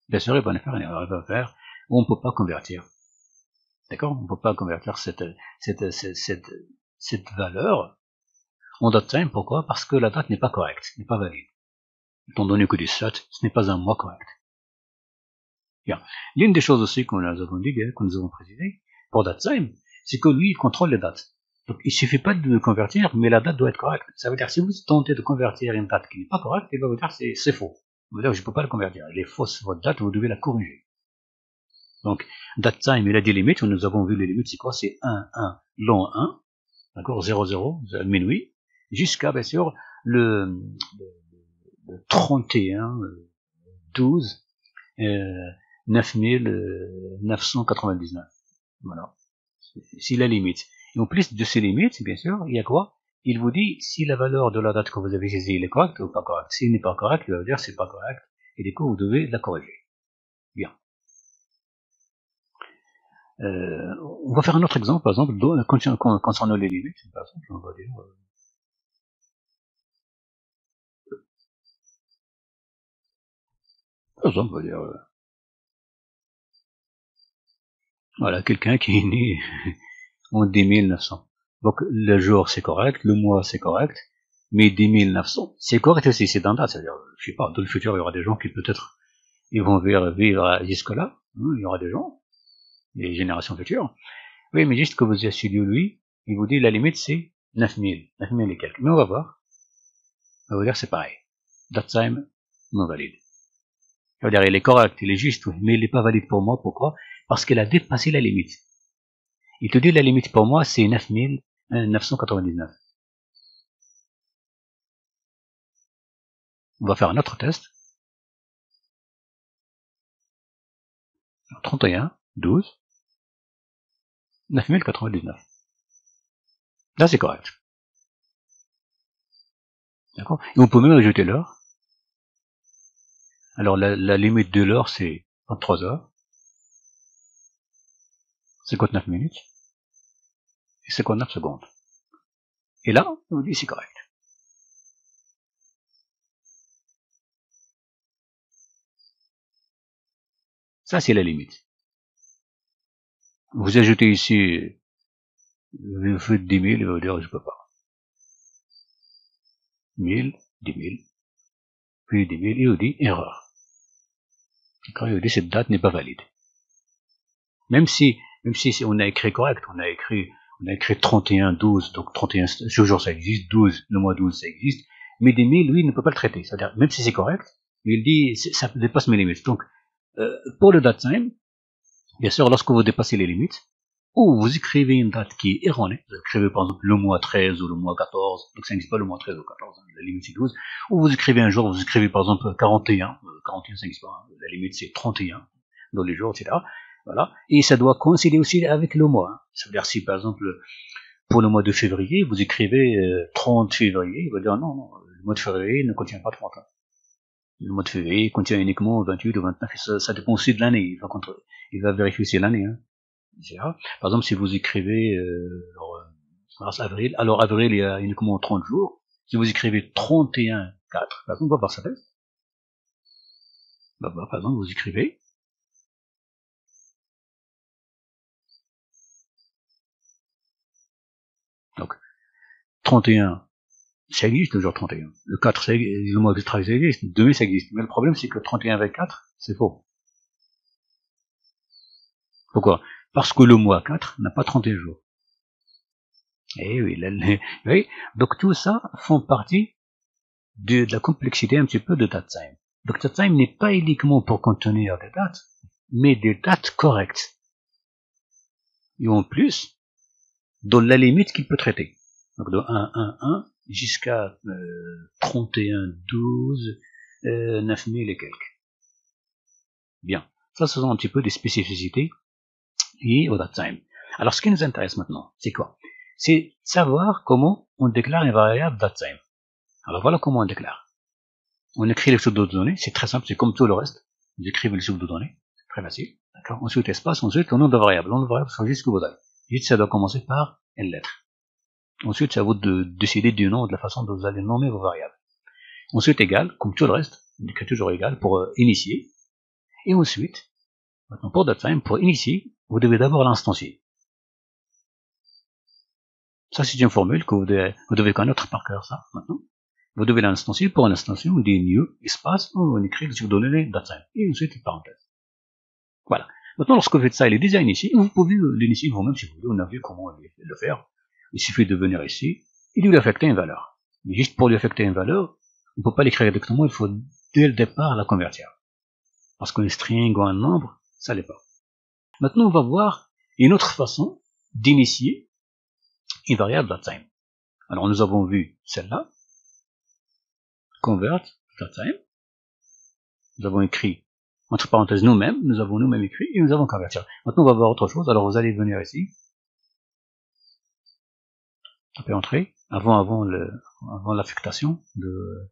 Bien sûr, il va faire une erreur. Il va faire, on ne peut pas convertir. D'accord? On ne peut pas convertir cette valeur en DateSign. Pourquoi? Parce que la date n'est pas correcte, n'est pas valide. Étant donné que 17, ce n'est pas un mois correct. Bien. L'une des choses aussi qu'on nous avons dit, que nous avons précisé, pour DateTime, c'est que lui, il contrôle les dates. Donc, il suffit pas de convertir, mais la date doit être correcte. Ça veut dire, si vous tentez de convertir une date qui n'est pas correcte, il va vous dire c'est faux. Il va dire, je peux pas la convertir. Elle est fausse, votre date, vous devez la corriger. Donc, DateTime, il a des limites. Nous avons vu les limites, c'est quoi? C'est 1, 1, long 1, d'accord, 0, 0, minuit, jusqu'à, bien sûr, le 31, 12, 9999. Voilà. C'est la limite. Et en plus de ces limites, bien sûr, il y a quoi? Il vous dit si la valeur de la date que vous avez saisie est correcte ou pas correcte. S'il n'est pas correct, il va vous dire c'est pas correct. Et du coup, vous devez la corriger. Bien. On va faire un autre exemple, par exemple, concernant les limites. Par exemple, on va dire... par exemple, on va dire... voilà, quelqu'un qui est né en 10 900. Donc, le jour, c'est correct, le mois, c'est correct, mais 10 900, c'est correct aussi, c'est dans date, c'est-à-dire, je sais pas, dans le futur, il y aura des gens qui peut-être, ils vont vivre jusque-là, hein, il y aura des gens, les générations futures. Oui, mais juste que vous ayez studié lui, il vous dit la limite c'est 9000 et quelques. Mais on va voir. On va vous dire c'est pareil. DateTime non valide. Ça veut dire il est correct, il est juste, oui, mais il n'est pas valide pour moi. Pourquoi? Parce qu'il a dépassé la limite. Il te dit la limite pour moi c'est 9999. On va faire un autre test. 31, 12, 9099. Là c'est correct. D'accord? Et on peut même ajouter l'heure. Alors la limite de l'heure c'est 23 heures, 59 minutes et 59 secondes. Et là, on vous dit c'est correct. Ça c'est la limite. Vous ajoutez ici, vous faites 10 000, il va vous dire je peux pas. 1000, 10 000, puis 10 000, et il vous dit erreur. Quand il vous dit cette date n'est pas valide. Même si on a écrit correct, on a écrit 31, 12, donc 31, ce jour ça existe, 12, le mois 12 ça existe, mais 10 000, lui, il ne peut pas le traiter. C'est-à-dire, même si c'est correct, il dit, ça dépasse mes limites. Donc, pour le DateTime, bien sûr, lorsque vous dépassez les limites, ou vous écrivez une date qui est erronée, vous écrivez par exemple le mois 13 ou le mois 14, donc ça n'existe pas le mois 13 ou 14, hein, la limite c'est 12, ou vous écrivez un jour, vous écrivez par exemple 41, 41 ça n'existe pas, hein, la limite c'est 31 dans les jours, etc. Voilà, et ça doit coïncider aussi avec le mois. Hein. Ça veut dire si par exemple pour le mois de février, vous écrivez 30 février, il va dire non, le mois de février ne contient pas 30 ans. Le mois de février contient uniquement 28 ou 29, et ça dépend aussi de l'année, il va vérifier aussi l'année, hein. Par exemple, si vous écrivez mars, avril, alors avril il y a uniquement 30 jours. Si vous écrivez 31, 4, par exemple, on va voir ça test. Par exemple, vous écrivez donc 31, ça existe le jour 31. Le 4, ça existe, le mois de travail ça existe, 2000 ça existe. Mais le problème c'est que 31 avec 4, c'est faux. Pourquoi? Parce que le mois 4 n'a pas 31 jours. Eh oui, oui, donc tout ça font partie de la complexité un petit peu de DateTime. Donc DateTime n'est pas uniquement pour contenir des dates, mais des dates correctes. Et en plus, dans la limite qu'il peut traiter. Donc de 1, 1, 1 jusqu'à 31, 12, 9000 et quelques. Bien, ça ce sont un petit peu des spécificités liées au DateTime. Alors ce qui nous intéresse maintenant, c'est quoi? C'est savoir comment on déclare une variable DateTime. Alors voilà comment on déclare. On écrit les pseudo-données, c'est très simple, c'est comme tout le reste. Vous écrivez les pseudo-données, c'est très facile. D'accord. Ensuite espace, ensuite le nom de variable. Le nom de variable, c'est juste ce que vous avez. Juste ça doit commencer par une lettre. Ensuite, c'est à vous de décider du nom, de la façon dont vous allez nommer vos variables. Ensuite égal, comme tout le reste, on écrit toujours égal pour initier. Et ensuite, maintenant pour DateTime, pour initier, vous devez d'abord l'instancier. Ça c'est une formule que vous devez connaître par cœur, ça, maintenant. Vous devez l'instancier. Pour l'instancier, on dit new, espace, on écrit les données DateTime. Et ensuite, une parenthèse. Voilà. Maintenant, lorsque vous faites ça, il est déjà initié, vous pouvez l'initier vous-même si vous voulez. On a vu comment le faire. Il suffit de venir ici et de lui affecter une valeur. Mais juste pour lui affecter une valeur, on ne peut pas l'écrire directement, il faut dès le départ la convertir. Parce qu'un string ou un nombre, ça l'est pas. Maintenant, on va voir une autre façon d'initier une variable datetime. Alors, nous avons vu celle-là, convert datetime. Nous avons écrit, entre parenthèses, nous-mêmes, nous avons nous-mêmes écrit et nous avons converti. Maintenant, on va voir autre chose. Alors, vous allez venir ici, taper entrée, avant l'affectation de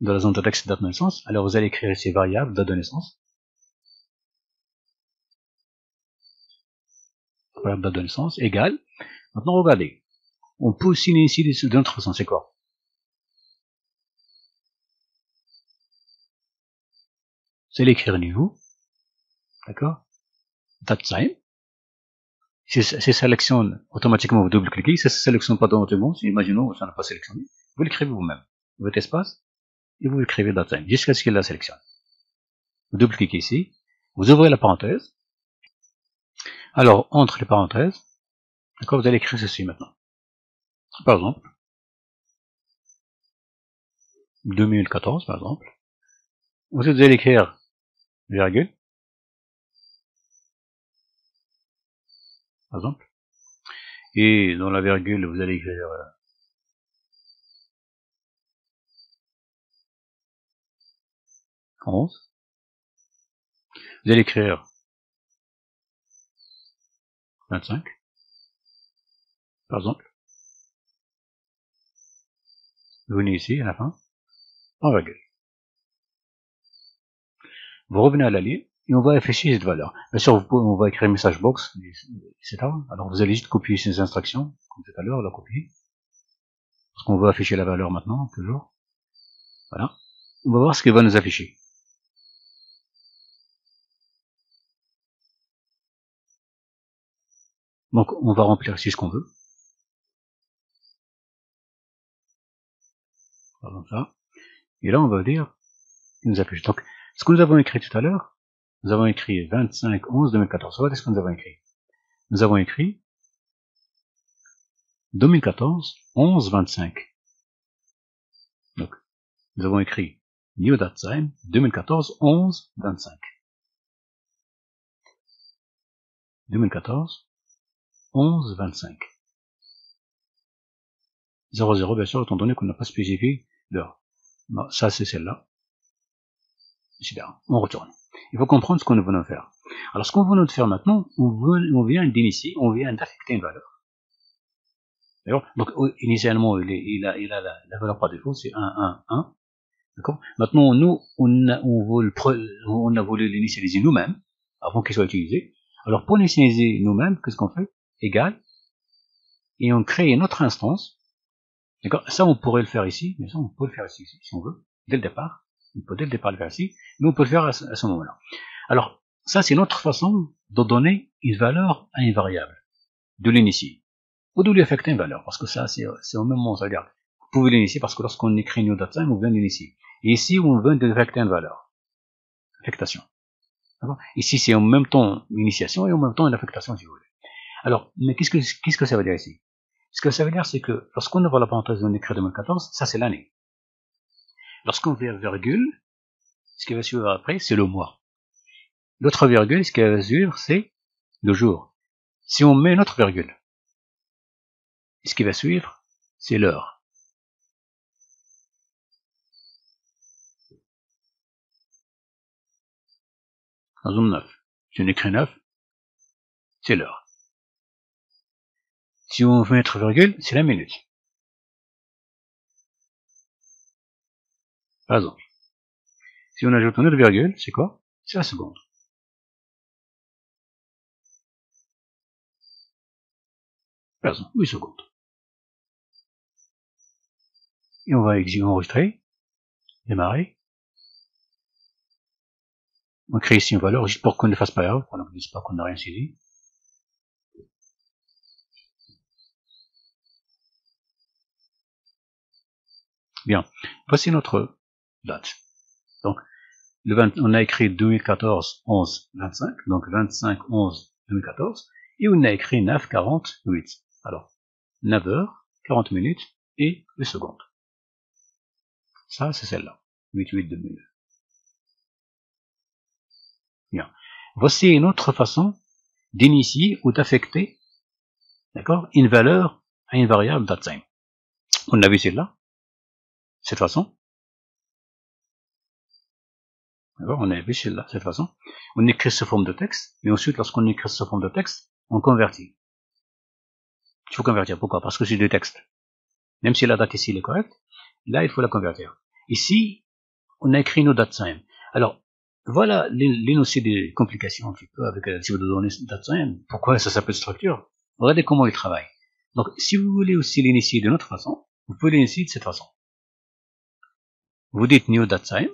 la zone de texte date de naissance. Alors, vous allez écrire ici variable date de naissance. Variable date de naissance égale. Maintenant, regardez. On peut aussi l'initier d'une autre façon. C'est quoi? C'est l'écrire niveau. D'accord? Datetime. Si ça sélectionne automatiquement, vous double-cliquez. Si ça ne sélectionne pas automatiquement, imaginons que ça n'a pas sélectionné, vous l'écrivez vous-même. Votre espace, et vous écrivez datetime jusqu'à ce qu'il la sélectionne. Vous double-cliquez ici. Vous ouvrez la parenthèse. Alors, entre les parenthèses, d'accord, vous allez écrire ceci maintenant. Par exemple, 2014, par exemple. Vous allez écrire virgule, par exemple. Et dans la virgule, vous allez écrire 11. Vous allez écrire 25, par exemple. Vous venez ici, à la fin, en virgule. Vous revenez à la ligne, et on va afficher cette valeur. Bien sûr, on va écrire message box, etc. Alors vous allez juste copier ces instructions, comme tout à l'heure, la copier. Parce qu'on va afficher la valeur maintenant, toujours. Voilà. On va voir ce qu'il va nous afficher. Donc, on va remplir ici ce qu'on veut. Comme ça. Et là, on va dire, il nous affiche. Donc, ce que nous avons écrit tout à l'heure, nous avons écrit 25 11 2014. Regardez ce que nous avons écrit. Nous avons écrit 2014 11 25. Donc, nous avons écrit New Datetime 2014 11 25. 2014 11 25. 00, bien sûr, étant donné qu'on n'a pas spécifié l'heure. Bon, ça, c'est celle-là. Super. On retourne. Il faut comprendre ce que nous venons faire. Alors, ce qu'on veut faire maintenant, on vient d'initier, on vient d'affecter une valeur. D'accord? Donc, initialement, il a la valeur par défaut, c'est 1, 1, 1. D'accord? Maintenant, nous, on a voulu l'initialiser nous-mêmes, avant qu'il soit utilisé. Alors, pour l'initialiser nous-mêmes, qu'est-ce qu'on fait? Égal. Et on crée une autre instance. D'accord? Ça, on pourrait le faire ici, mais ça, on peut le faire ici, si on veut, dès le départ. On peut dès le départ le faire ici, mais on peut le faire à ce moment-là. Alors, ça, c'est une autre façon de donner une valeur à une variable, de l'initier, ou de lui affecter une valeur, parce que ça, c'est au même moment, c'est-à-dire, vous pouvez l'initier, parce que lorsqu'on écrit new datetime, on vient l'initier. Et ici, on vient de affecter une valeur. Affectation. Ici, c'est en même temps une initiation et en même temps une affectation, si vous voulez. Alors, mais qu'est-ce que ça veut dire ici? Ce que ça veut dire, c'est que lorsqu'on ouvre la parenthèse on écrit 2014, ça c'est l'année. Lorsqu'on fait virgule, ce qui va suivre après, c'est le mois. L'autre virgule, ce qui va suivre, c'est le jour. Si on met une autre virgule, ce qui va suivre, c'est l'heure. Dans zone 9. Si on écrit 9, c'est l'heure. Si on met une autre virgule, c'est la minute. Par exemple. Si on ajoute une autre virgule, c'est quoi? C'est la seconde. Par exemple, 8 secondes. Et on va enregistrer, démarrer. On crée ici une valeur, juste pour qu'on ne fasse pas erreur, pour qu'on ne dise pas qu'on n'a rien saisi. Bien, voici notre date. Donc, On a écrit 2014, 11, 25, donc 25, 11, 2014, et on a écrit 9, 40, 8. Alors, 9 heures, 40 minutes et 8 secondes. Ça, c'est celle-là. 8, 8, 2000. Bien. Voici une autre façon d'initier ou d'affecter, d'accord, une valeur à une variable datetime. On a vu celle-là, cette façon. D'accord, on a vu celle-là, cette façon. On écrit sous forme de texte, mais ensuite, lorsqu'on écrit sous forme de texte, on convertit. Il faut convertir. Pourquoi? Parce que c'est du texte. Même si la date ici est correcte, là, il faut la convertir. Ici, on a écrit nos datetime. Alors, voilà l'une aussi des complications un petit peu avec le type de données datetime. Pourquoi ça s'appelle structure? Regardez comment il travaille. Donc, si vous voulez aussi l'initier d'une autre façon, vous pouvez l'initier de cette façon. Vous dites new datetime,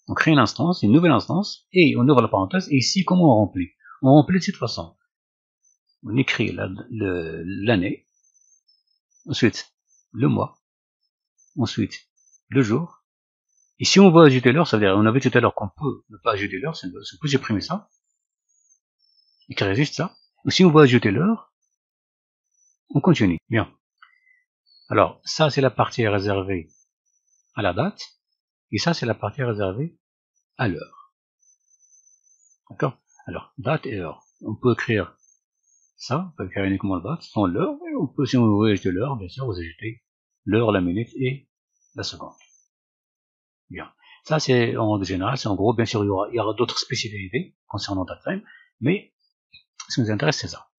on crée une instance, une nouvelle instance, et on ouvre la parenthèse, et ici, comment on remplit? On remplit de cette façon. On écrit l'année, ensuite le mois, ensuite le jour, et si on veut ajouter l'heure, ça veut dire, on avait tout à l'heure qu'on peut ne pas ajouter l'heure, c'est peut supprimer ça, et qui résiste ça, ou si on veut ajouter l'heure, on continue. Bien. Alors, ça c'est la partie réservée à la date, et ça c'est la partie réservée à l'heure. D'accord? Alors, date et heure. On peut écrire ça, on peut écrire uniquement la date sans l'heure, et on peut, si on veut ajouter l'heure, bien sûr, vous ajoutez l'heure, la minute et la seconde. Bien. Ça, c'est en règle générale, c'est en gros, bien sûr, il y aura d'autres spécificités concernant datetime, mais ce qui nous intéresse, c'est ça.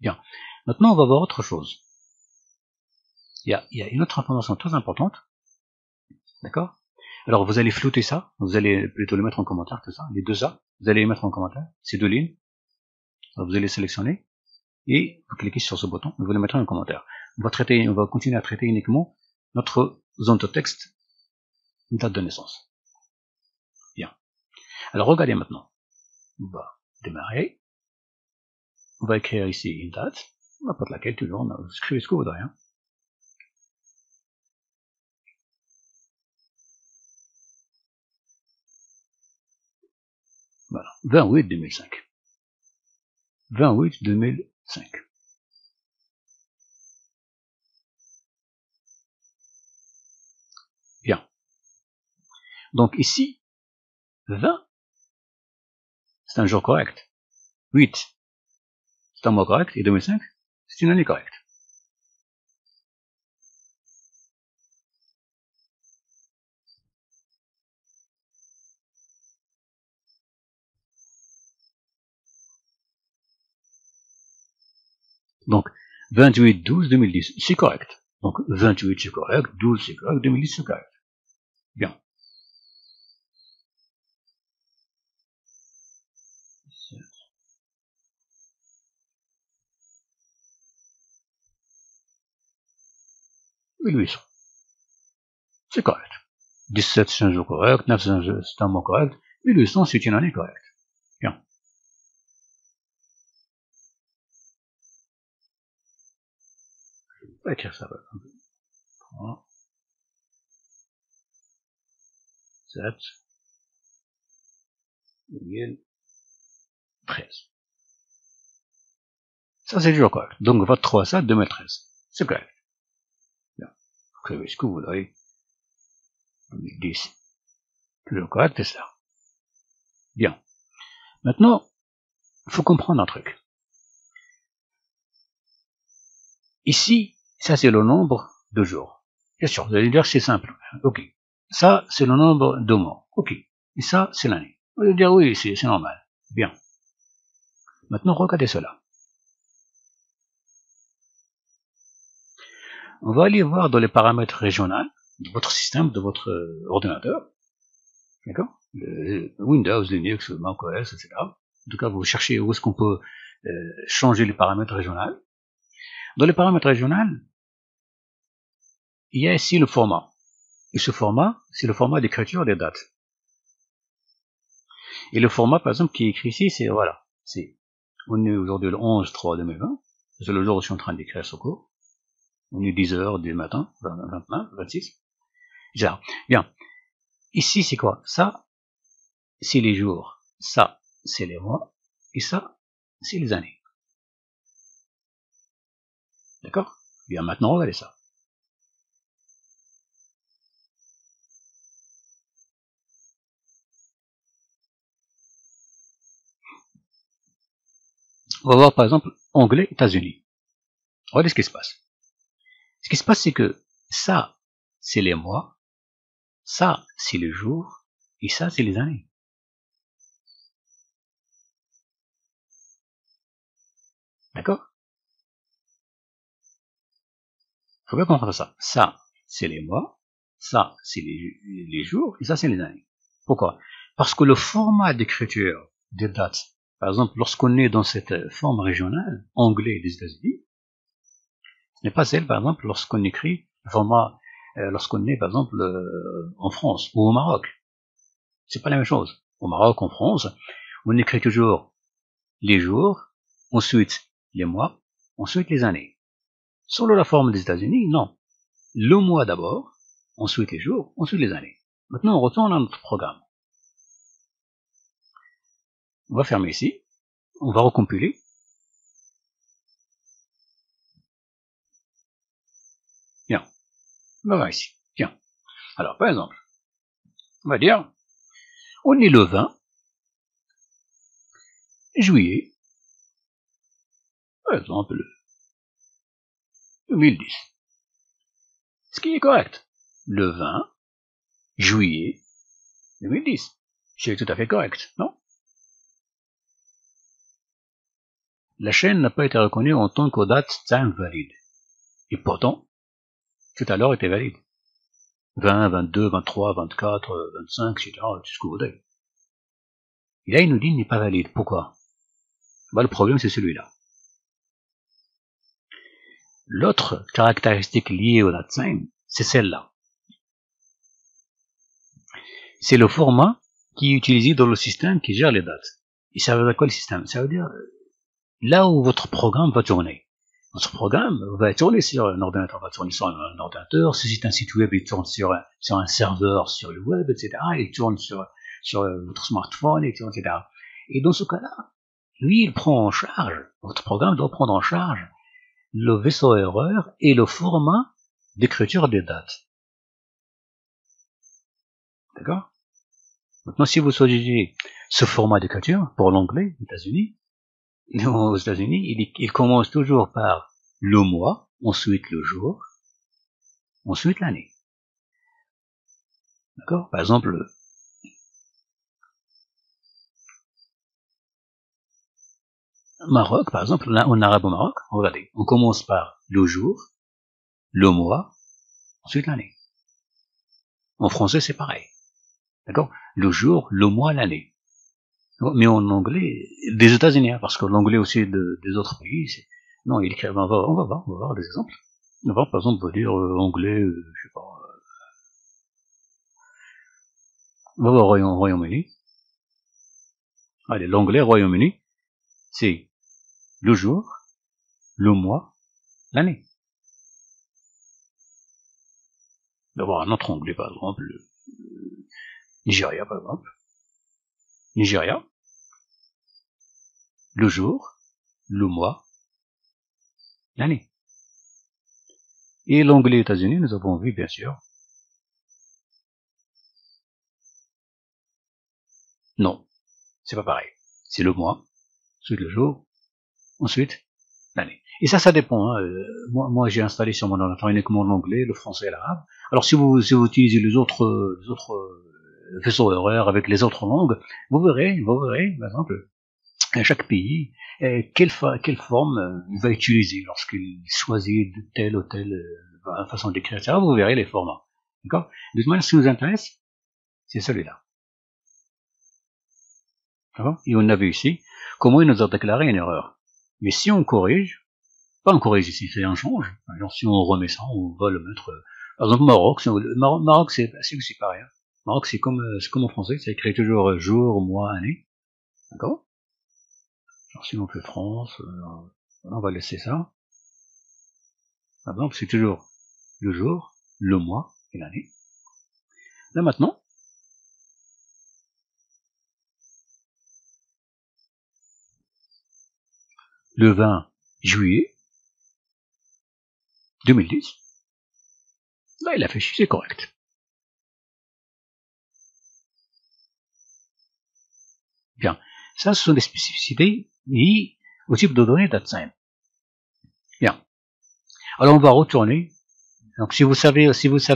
Bien. Maintenant, on va voir autre chose. Il y a une autre information très importante. D'accord? Alors, vous allez flouter ça, vous allez plutôt le mettre en commentaire, tout ça, les deux A, vous allez les mettre en commentaire, ces deux lignes. Alors, vous allez sélectionner, et vous cliquez sur ce bouton, vous les mettrez en commentaire. On va continuer à traiter uniquement notre zone de texte, date de naissance. Bien. Alors, regardez maintenant. On va démarrer. On va écrire ici une date, n'importe laquelle, toujours, on écrit ce que vous voudrez. Hein. Voilà, 28-2005. 28-2005. Bien. Donc ici, 20, c'est un jour correct. 8, c'est un mois correct. Et 2005, c'est une année correcte. Donc, 28-12-2010, c'est correct. Donc, 28 c'est correct, 12 c'est correct, 2010 c'est correct. Bien. 1800. C'est correct. 17 c'est un jour correct, 9 c'est un mois correct, 1800 c'est une année correcte. Bien. On va écrire ça. 3, 7, 2013. Ça c'est toujours correct. Donc, votre 3 7 2013. C'est correct. Bien. Vous écrivez ce que vous voudrez. 2010. Toujours correct, c'est ça. Bien. Maintenant, il faut comprendre un truc. Ici, ça c'est le nombre de jours. Bien sûr, vous allez dire c'est simple. Ok. Ça, c'est le nombre de mois. Ok. Et ça, c'est l'année. Vous allez dire oui, c'est normal. Bien. Maintenant, regardez cela. On va aller voir dans les paramètres régionaux de votre système, de votre ordinateur. D'accord? Windows, Linux, macOS, etc. En tout cas, vous cherchez où est-ce qu'on peut changer les paramètres régionaux. Dans les paramètres régionaux, il y a ici le format. Et ce format, c'est le format d'écriture des dates. Et le format, par exemple, qui est écrit ici, c'est, voilà, on est aujourd'hui le 11-3-2020, c'est le jour où je suis en train d'écrire ce cours. On est 10 heures du matin, 29, 26, etc. Bien. Ici, c'est quoi? Ça, c'est les jours, ça, c'est les mois, et ça, c'est les années. D'accord? Bien, maintenant, regardez ça. On va voir, par exemple, anglais, États-Unis. Regardez ce qui se passe. Ce qui se passe, c'est que ça, c'est les mois, ça, c'est les jours, et ça, c'est les années. D'accord? Faut bien comprendre ça. Ça, c'est les mois, ça, c'est les jours, et ça, c'est les années. Pourquoi? Parce que le format d'écriture des dates, par exemple, lorsqu'on est dans cette forme régionale, anglais des États-Unis, n'est pas celle, par exemple, lorsqu'on écrit le format, lorsqu'on est, par exemple, en France ou au Maroc. C'est pas la même chose. Au Maroc, en France, on écrit toujours les jours, ensuite les mois, ensuite les années. Selon la forme des États-Unis, non. Le mois d'abord, ensuite les jours, ensuite les années. Maintenant, on retourne à notre programme. On va fermer ici. On va recompiler. Bien. On va voir ici. Tiens. Alors, par exemple, on va dire, on est le 20 juillet, par exemple, 2010. Ce qui est correct. Le 20 juillet 2010. C'est tout à fait correct, non? La chaîne n'a pas été reconnue en tant que date time valide. Et pourtant, tout à l'heure était valide. 20, 22, 23, 24, 25, etc. Tout ce que vous voulez. Et là, il nous dit qu'il n'est pas valide. Pourquoi? Bah, le problème, c'est celui-là. L'autre caractéristique liée au date time, c'est celle-là. C'est le format qui est utilisé dans le système qui gère les dates. Et ça veut dire quoi le système? Ça veut dire là où votre programme va tourner. Votre programme va tourner sur un ordinateur, va tourner sur un ordinateur. Si c'est un site web, il tourne sur un serveur sur le web, etc. Il tourne sur votre smartphone, etc. Et dans ce cas-là, lui, il prend en charge, votre programme doit prendre en charge le vaisseau erreur et le format d'écriture des dates. D'accord? Maintenant, si vous choisissez ce format d'écriture pour l'anglais, aux États-Unis, il commence toujours par le mois, ensuite le jour, ensuite l'année. D'accord? Par exemple, Maroc, par exemple, en arabe au Maroc, regardez, on commence par le jour, le mois, ensuite l'année. En français, c'est pareil. D'accord? Le jour, le mois, l'année. Mais en anglais, des États-Unis, hein, parce que l'anglais aussi des autres pays, non, il écrit, on va voir des exemples. On va voir, par exemple, on va dire anglais, je sais pas, on va voir Royaume-Uni. Allez, l'anglais Royaume-Uni, c'est le jour, le mois, l'année. On va voir un autre anglais, par exemple, Nigeria, par exemple. Nigeria, le jour, le mois, l'année. Et l'anglais États-Unis, nous avons vu, bien sûr. Non, c'est pas pareil. C'est le mois, ensuite le jour, ensuite l'année. Et ça dépend. Hein. Moi, j'ai installé sur mon ordinateur uniquement l'anglais, le français et l'arabe. Alors, si vous utilisez les autres vaisseaux horaires avec les autres langues, vous verrez, par exemple, chaque pays, quelle forme il va utiliser lorsqu'il choisit telle ou telle façon d'écrire, etc. Vous verrez les formats. D'accord? De toute manière, ce qui nous intéresse, c'est celui-là. D'accord? Et on a vu ici comment il nous a déclaré une erreur. Mais si on corrige, pas on corrige ici, c'est un change. Alors si on remet ça, on va le mettre. Par exemple, Maroc, Maroc c'est aussi pareil. Hein. Maroc, c'est comme en français, ça écrit toujours jour, mois, année. D'accord? Alors si on fait France, on va laisser ça. Par exemple, c'est toujours le jour, le mois et l'année. Là maintenant, le 20 juillet 2010. Là, il affiche, c'est correct. Bien. Ça, ce sont des spécificités liées au type de données DateSign. Bien. Alors, on va retourner. Donc, si vous savez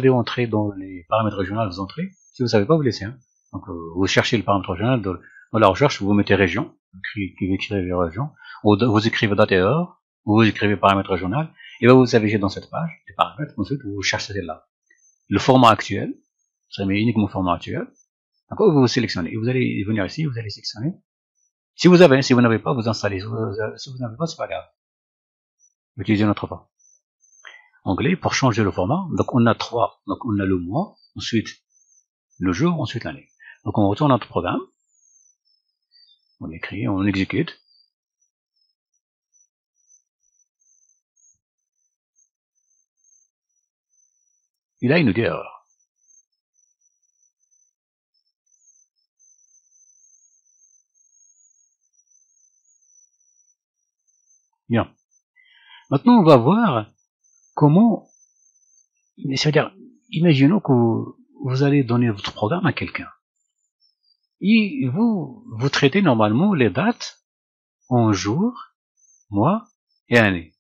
entrer dans les paramètres régionaux, vous entrez. Si vous savez pas, vous laissez. Hein. Donc, vous cherchez le paramètre régional dans la recherche, vous mettez région, vous écrivez région, vous écrivez date et heure, vous écrivez paramètre régional, et là, vous affichez dans cette page les paramètres. Ensuite, vous cherchez celle-là. Le format actuel, ça met uniquement le format actuel. D'accord, vous sélectionnez. Et vous allez venir ici, vous allez sélectionner. Si vous n'avez pas, vous installez. Si vous n'avez pas, c'est pas grave. Utilisez notre format. Anglais, pour changer le format, donc on a 3. Donc on a le mois, ensuite le jour, ensuite l'année. Donc on retourne à notre programme. On écrit, on exécute. Et là, il nous dit erreur. Bien. Maintenant, on va voir comment, c'est-à-dire, imaginons que vous allez donner votre programme à quelqu'un. Et vous traitez normalement les dates en jours, mois et années.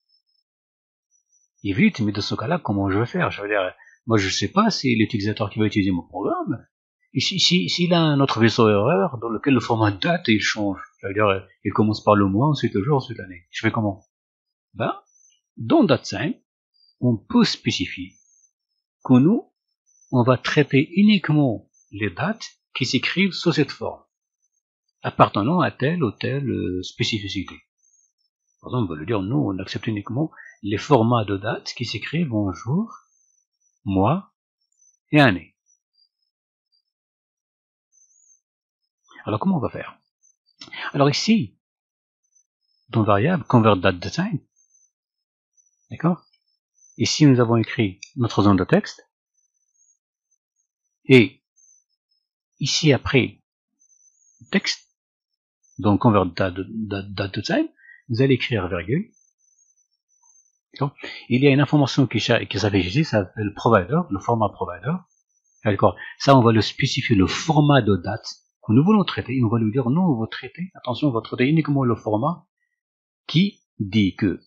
Et vite, mais dans ce cas-là, comment je vais faire? Je veux dire, moi je sais pas si l'utilisateur qui va utiliser mon programme, et s'il a un autre vaisseau erreur dans lequel le format de date il change. Ça veut dire, il commence par le mois, ensuite le jour, ensuite l'année. Je fais comment? Ben, dans DateSign, on peut spécifier que nous, on va traiter uniquement les dates qui s'écrivent sous cette forme, appartenant à telle ou telle spécificité. Par exemple, on va le dire, nous, on accepte uniquement les formats de dates qui s'écrivent en jours, mois et année. Alors, comment on va faire? Alors ici, dans variable convert_date_design, d'accord? Ici, nous avons écrit notre zone de texte, et ici, après, texte, donc convert_date_design, vous allez écrire virgule. Il y a une information qui s'affiche ici, ça s'appelle le provider, le format provider. D'accord. Ça, on va le spécifier le format de date que nous voulons traiter. On va lui dire, non, on va traiter, attention, on va traiter uniquement le format qui dit que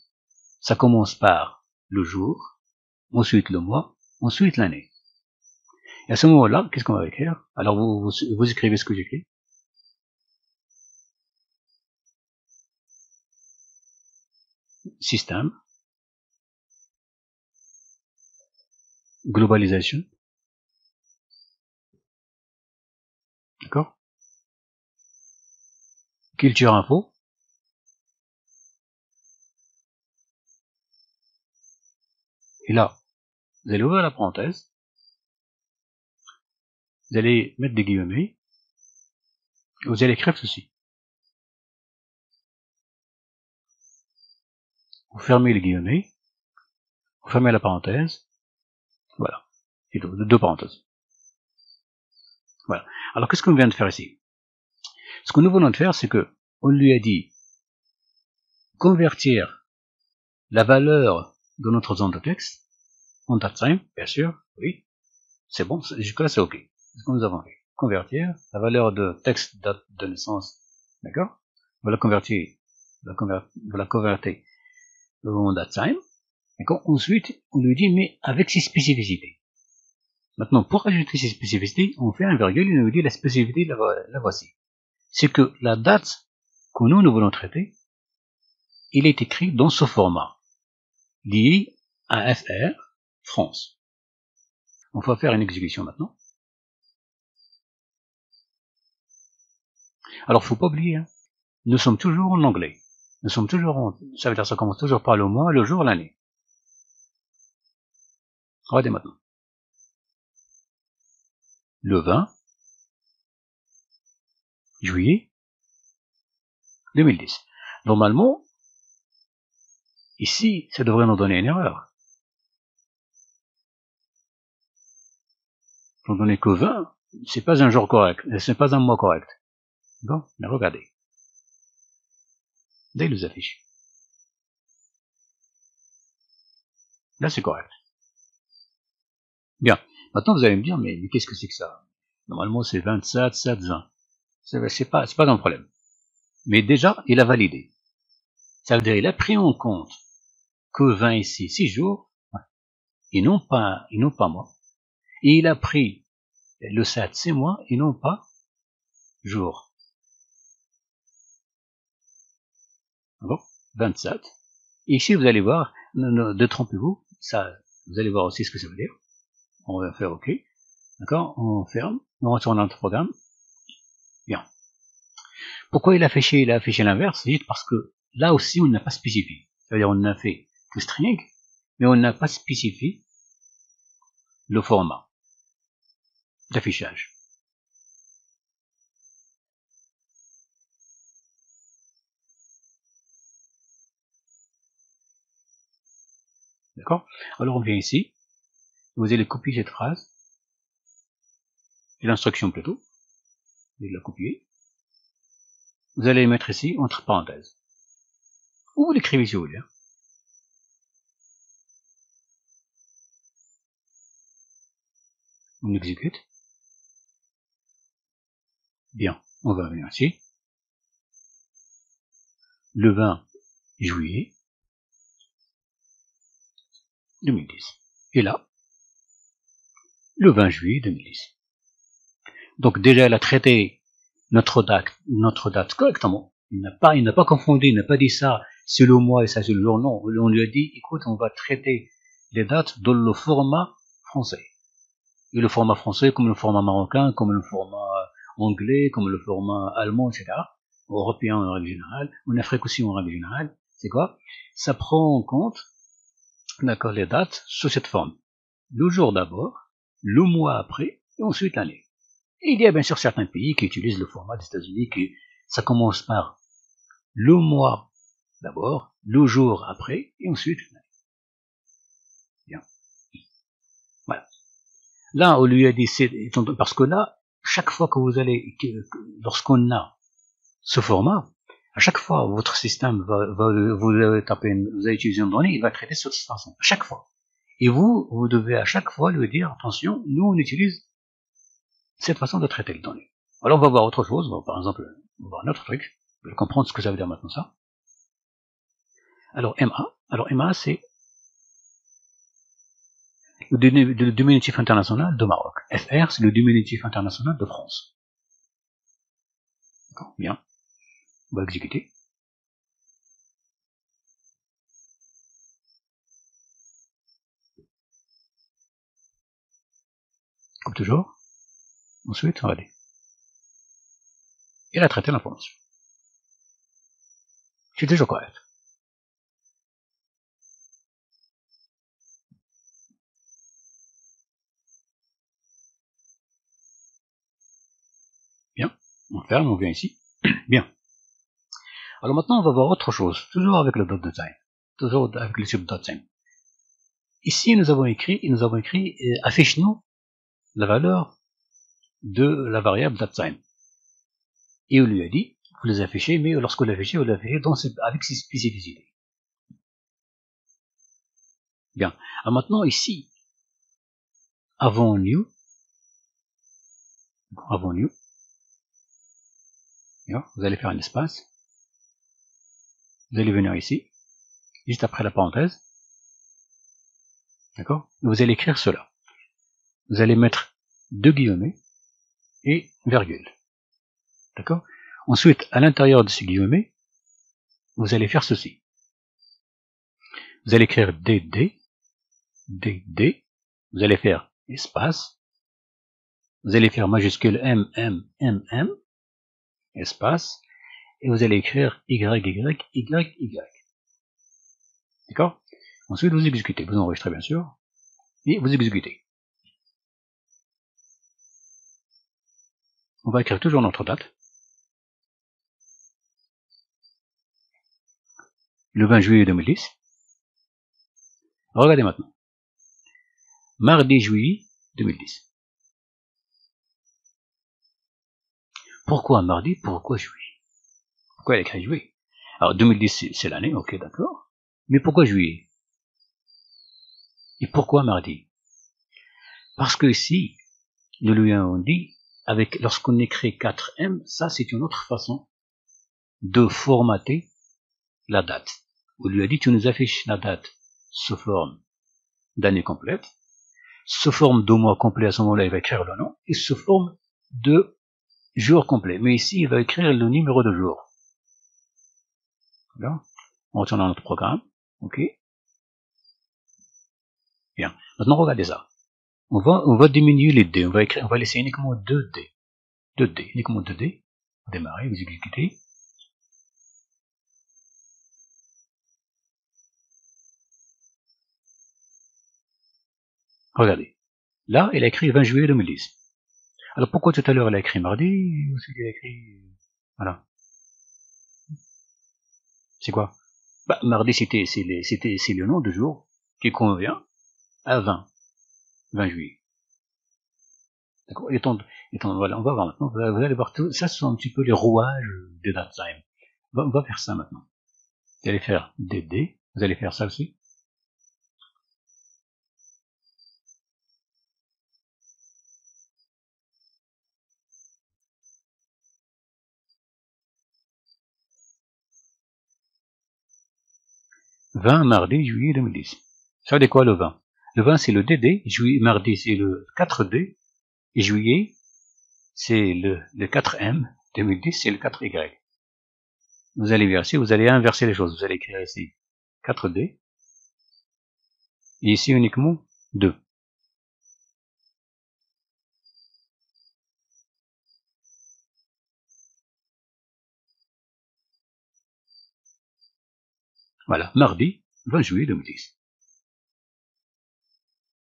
ça commence par le jour, ensuite le mois, ensuite l'année. Et à ce moment-là, qu'est-ce qu'on va écrire? Alors, vous écrivez ce que j'écris. Système. Globalisation. D'accord? Culture info. Et là, vous allez ouvrir la parenthèse. Vous allez mettre des guillemets. Et vous allez écrire ceci. Vous fermez les guillemets. Vous fermez la parenthèse. Voilà. Et deux parenthèses. Voilà. Alors, qu'est-ce qu'on vient de faire ici? Ce que nous venons de faire, c'est que on lui a dit convertir la valeur de notre zone de texte en DateSign, bien sûr, oui. C'est bon, jusque-là c'est OK. C'est ce que nous avons fait. Convertir la valeur de texte date de naissance, d'accord? On va la convertir, en DateSign. D'accord? Ensuite, on lui dit, mais avec ses spécificités. Maintenant, pour ajouter ces spécificités, on fait un virgule et on lui dit la spécificité, la voici. C'est que la date que nous voulons traiter, il est écrit dans ce format, lié à FR, France. On va faire une exécution maintenant. Alors, faut pas oublier, hein, nous sommes toujours en anglais. Nous sommes toujours ça veut dire que ça commence toujours par le mois, le jour, l'année. Regardez maintenant. Le 20 juillet 2010. Normalement, ici, ça devrait nous donner une erreur. Étant donné que 20, c'est pas un jour correct, c'est pas un mois correct. Bon, mais regardez. Là, il nous affiche. Là, c'est correct. Bien. Maintenant, vous allez me dire, mais qu'est-ce que c'est que ça? Normalement, c'est 27, 7, 20. C'est pas un problème. Mais déjà, il a validé. Ça veut dire, il a pris en compte que 20 ici, 6 jours, et non pas mois. Et il a pris le 7, 6 mois, et non pas jours. Bon, 27. Et ici, vous allez voir, ne détrompez-vous, ça, vous allez voir aussi ce que ça veut dire. On va faire OK. D'accord? On ferme, on retourne dans notre programme. Bien. Pourquoi il a affiché l'inverse? C'est juste parce que là aussi, on n'a pas spécifié. C'est-à-dire, on a fait que string, mais on n'a pas spécifié le format d'affichage. D'accord? Alors, on vient ici. Vous allez copier cette phrase. L'instruction plutôt. Vous allez la copier. Vous allez la mettre ici, entre parenthèses. Ou vous l'écrivez si vous voulez. On exécute. Bien, on va venir ici. Le 20 juillet 2010. Et là, le 20 juillet 2010. Donc déjà, elle a traité notre date correctement. Il n'a pas confondu, il n'a pas dit ça, c'est le mois et ça c'est le jour. Non, on lui a dit, écoute, on va traiter les dates dans le format français. Et le format français comme le format marocain, comme le format anglais, comme le format allemand, etc. Européen en règle générale, en Afrique aussi en règle générale. C'est quoi? Ça prend en compte, d'accord, les dates sous cette forme. Le jour d'abord, le mois après, et ensuite l'année. Et il y a bien sûr certains pays qui utilisent le format des États-Unis, qui ça commence par le mois d'abord, le jour après, et ensuite l'année. Bien. Voilà. Là, on lui a dit, parce que là, chaque fois que vous allez, lorsqu'on a ce format, à chaque fois, votre système vous allez utiliser une donnée, il va traiter sur cette façon. À chaque fois. Et vous devez à chaque fois lui dire, attention, nous, on utilise cette façon de traiter les données. Alors, on va voir autre chose. Par exemple, on va voir un autre truc. Je vais comprendre ce que ça veut dire maintenant, ça. Alors, MA, c'est le diminutif international de Maroc. FR, c'est le diminutif international de France. D'accord, bien. On va exécuter. Comme toujours. Ensuite, regardez. Il a traité l'information. C'est toujours correct. Bien. On ferme, on vient ici. Bien. Alors maintenant, on va voir autre chose. Toujours avec le .time. Toujours avec le type .time. Ici, nous avons écrit affiche-nous la valeur de la variable .time. Et on lui a dit, vous les affichez, mais lorsque vous l'affichez, vous l'affichez avec ses spécificités. Bien. Alors maintenant, ici, avant new, vous allez faire un espace. Vous allez venir ici, juste après la parenthèse. D'accord? Vous allez écrire cela. Vous allez mettre 2 guillemets et virgule. D'accord? Ensuite, à l'intérieur de ces guillemets, vous allez faire ceci. Vous allez écrire DD, vous allez faire espace, vous allez faire majuscule M, espace, et vous allez écrire YY. D'accord? Ensuite, vous exécutez. Vous enregistrez, bien sûr, et vous exécutez. On va écrire toujours notre date. Le 20 juillet 2010. Regardez maintenant. Mardi juillet 2010. Pourquoi mardi? Pourquoi juillet? Pourquoi elle écrit juillet? Alors 2010 c'est l'année, ok, d'accord. Mais pourquoi juillet? Et pourquoi mardi? Parce que ici, nous lui avons dit, lorsqu'on écrit 4M, ça c'est une autre façon de formater la date. On lui a dit, tu nous affiches la date sous forme d'année complète, sous forme de mois complet, à ce moment-là il va écrire le nom, et sous forme de jour complet. Mais ici, il va écrire le numéro de jour. Là, on retourne dans notre programme. Ok. Bien. Maintenant, regardez ça. On va diminuer les dés. On va laisser uniquement 2 dés. 2 dés. Uniquement 2 dés. Démarrer, vous exécutez. Regardez. Là, il a écrit 20 juillet 2010. Alors, pourquoi tout à l'heure, il a écrit mardi? Il a écrit, voilà. C'est quoi? Bah, mardi, c'est le nom de jour qui convient à 20 juillet. D'accord. Voilà, on va voir maintenant. Vous allez voir tout. Ça, ce sont un petit peu les rouages des datetime. On va faire ça maintenant. Vous allez faire des dés. Vous allez faire ça aussi. « 20 mardi juillet 2010. Ça veut dire quoi le 20? Le 20 c'est le DD, mardi c'est le 4D, et juillet c'est le 4M, 2010 c'est le 4Y. Vous allez verser, vous allez inverser les choses. Vous allez écrire ici 4D, et ici uniquement 2. Voilà, mardi 20 juillet 2010.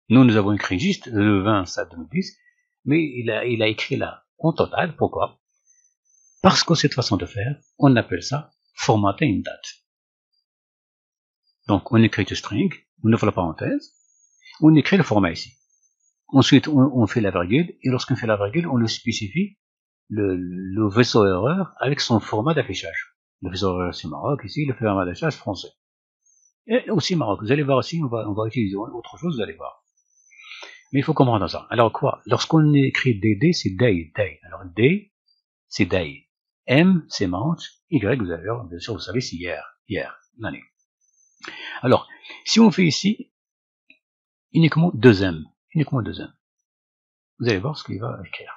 Nous avons écrit juste le 20 ça 2010, mais il a écrit là en total. Pourquoi? Parce que cette façon de faire, on appelle ça formater une date. Donc on écrit le string, on ouvre la parenthèse, on écrit le format ici. Ensuite on fait la virgule, et lorsqu'on fait la virgule, on le spécifie le vaisseau erreur avec son format d'affichage. Le vaisseau erreur c'est Maroc, ici le format d'affichage français. Et aussi Maroc, vous allez voir aussi, on va utiliser autre chose, vous allez voir. Mais il faut comprendre ça. Alors quoi? Lorsqu'on écrit DD, c'est day. Alors D, c'est day. M, c'est month. Y, vous allez voir, bien sûr, vous savez, c'est hier, l'année. Alors, si on fait ici, uniquement 2M, vous allez voir ce qu'il va écrire.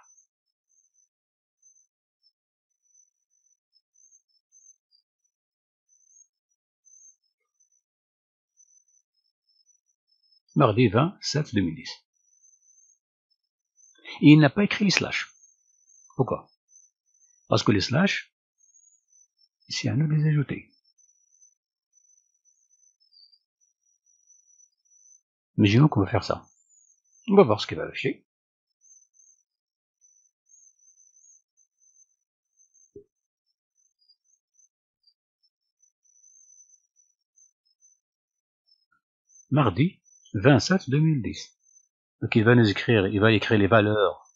Mardi 20/7/2010. Et il n'a pas écrit les slash. Pourquoi? Parce que les slash, c'est à nous de les ajouter. Imaginons qu'on va faire ça. On va voir ce qu'il va afficher. Mardi 20/7/2010. Donc il va écrire les valeurs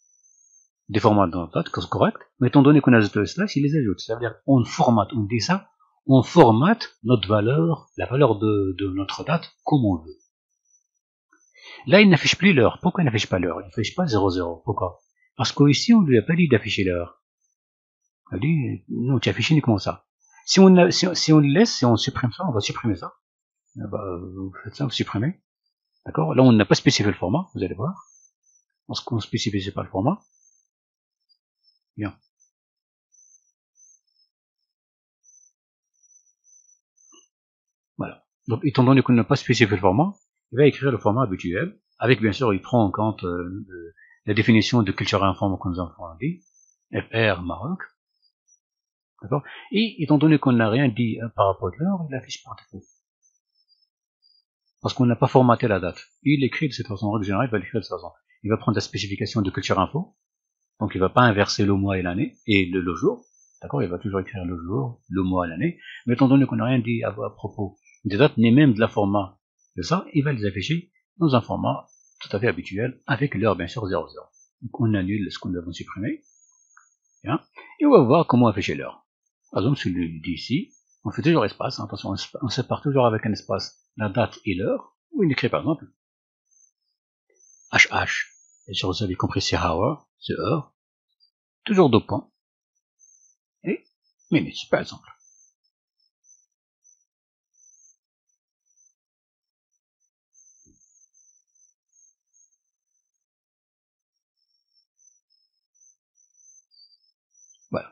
des formats de notre date, correct, mais étant donné qu'on ajoute le slash, il les ajoute. Ça veut dire on dit ça, on formate notre valeur, la valeur de notre date comme on veut. Là, il n'affiche plus l'heure. Pourquoi il n'affiche pas l'heure? Il n'affiche pas 00. Pourquoi? Parce qu'ici, on lui a pas dit d'afficher l'heure. On a dit, non, tu affiches uniquement ça. Si on le laisse, si on supprime ça, on va supprimer ça. Vous faites ça, vous supprimez. D'accord? Là, on n'a pas spécifié le format, vous allez voir. Lorsqu'on ne spécifie pas le format. Bien. Voilà. Donc, étant donné qu'on n'a pas spécifié le format, il va écrire le format habituel, avec bien sûr, il prend en compte la définition de culture informe que nous avons dit, FR Maroc. D'accord? Et étant donné qu'on n'a rien dit par rapport à l'heure, il affiche par défaut. Parce qu'on n'a pas formaté la date. Il écrit de cette façon, en règle générale, il va l'écrire de cette façon. Il va prendre la spécification de culture info, donc il va pas inverser le mois et l'année, et le jour. D'accord? Il va toujours écrire le jour, le mois et l'année. Mais étant donné qu'on n'a rien dit à propos des dates, ni même de la format de ça, il va les afficher dans un format tout à fait habituel, avec l'heure bien sûr 00. Donc on annule ce qu'on devait supprimer. Bien. Et on va voir comment afficher l'heure. Par exemple, celui d'ici, on fait toujours espace, hein, attention, on sépare toujours avec un espace la date et l'heure, ou il écrit par exemple HH. Et sûr, vous avez compris, c'est hour, c'est heure. Toujours deux points. Et minutes, par exemple. Voilà.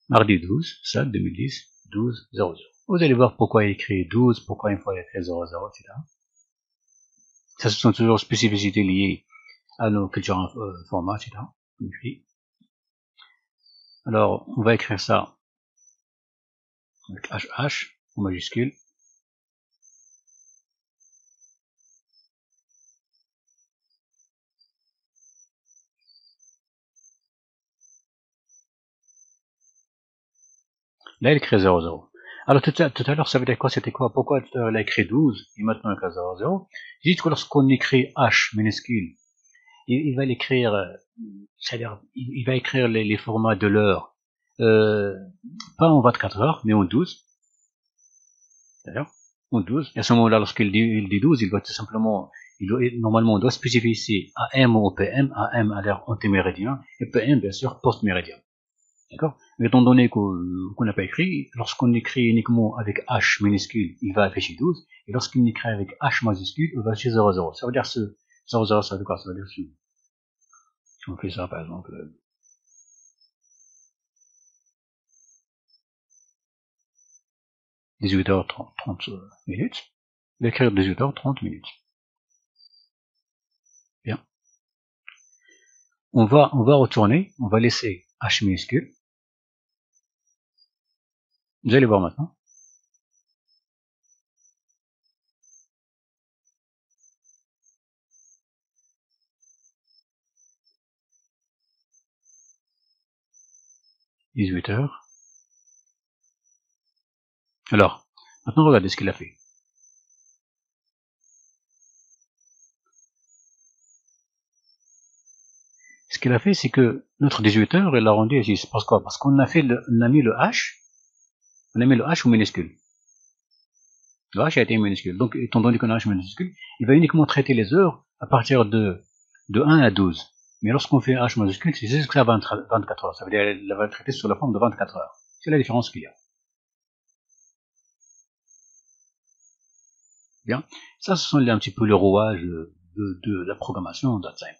Mardi 12, ça, 2010, 12, 00. Vous allez voir pourquoi il écrit 12, pourquoi une fois il écrit 00, etc. Ça, ce sont toujours spécificités liées à nos cultures formats, etc. Alors, on va écrire ça avec HH en majuscule. Là, il écrit 00. Alors, tout à l'heure, ça veut dire quoi? C'était quoi? Pourquoi tout à l'heure, il a écrit 12 et maintenant il écrit 00? J'ai dit que lorsqu'on écrit H minuscule, il va l'écrire, c'est-à-dire, il va écrire les formats de l'heure, pas en 24 heures, mais en 12. D'ailleurs, en 12. Et à ce moment-là, lorsqu'il dit 12, il va tout simplement, normalement, on doit spécifier ici AM ou PM, AM à l'heure antiméridien, et PM, bien sûr, post-méridien. D'accord? Mais étant donné qu'on n'a pas écrit, lorsqu'on écrit uniquement avec H minuscule, il va afficher 12, et lorsqu'on écrit avec H majuscule, il va afficher 00. Ça veut dire 00, ça veut dire quoi? Ça veut dire si on fait ça, par exemple, 18h30 minutes, il va écrire 18h30 minutes. Bien. On va retourner, on va laisser H minuscule. Vous allez voir maintenant. « 18h. » Alors, maintenant regardez ce qu'il a fait. Ce qu'il a fait, c'est que notre 18h, il l'a rendu ici. C'est pourquoi? Parce qu'on a mis le H, on a mis le H au minuscule. Le H a été minuscule. Donc, étant donné qu'on a un H minuscule, il va uniquement traiter les heures à partir de 1 à 12. Mais lorsqu'on fait H majuscule, c'est jusqu'à 24 heures. Ça veut dire qu'elle va le traiter sous la forme de 24 heures. C'est la différence qu'il y a. Bien. Ça, ce sont un petit peu le rouage de la programmation DataTime.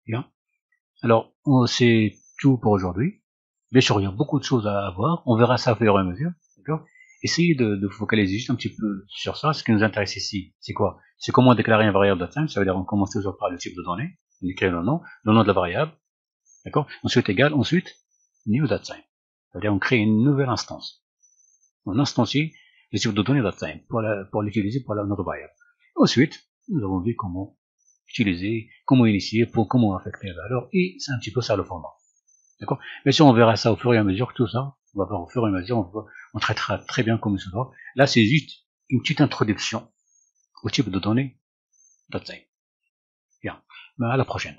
Bien. Alors, c'est tout pour aujourd'hui. Bien sûr, il y a beaucoup de choses à voir. On verra ça au fur et à mesure. D'accord? Essayez de focaliser juste un petit peu sur ça. Ce qui nous intéresse ici, c'est quoi? C'est comment déclarer une variable DataTime. Ça veut dire qu'on commence toujours par le type de données. On écrit le nom de la variable. D'accord? Ensuite, new DataTime. Ça veut dire on crée une nouvelle instance. On instancie le type de données DataTime pour l'utiliser pour notre variable. Ensuite, nous avons vu comment utiliser, comment initier, comment affecter la valeur, et c'est un petit peu ça le format. D'accord? Mais si on verra ça au fur et à mesure, tout ça, on va voir au fur et à mesure, on traitera très bien comme il se doit. Là, c'est juste une petite introduction au type de données DataTime. Bien. À la prochaine.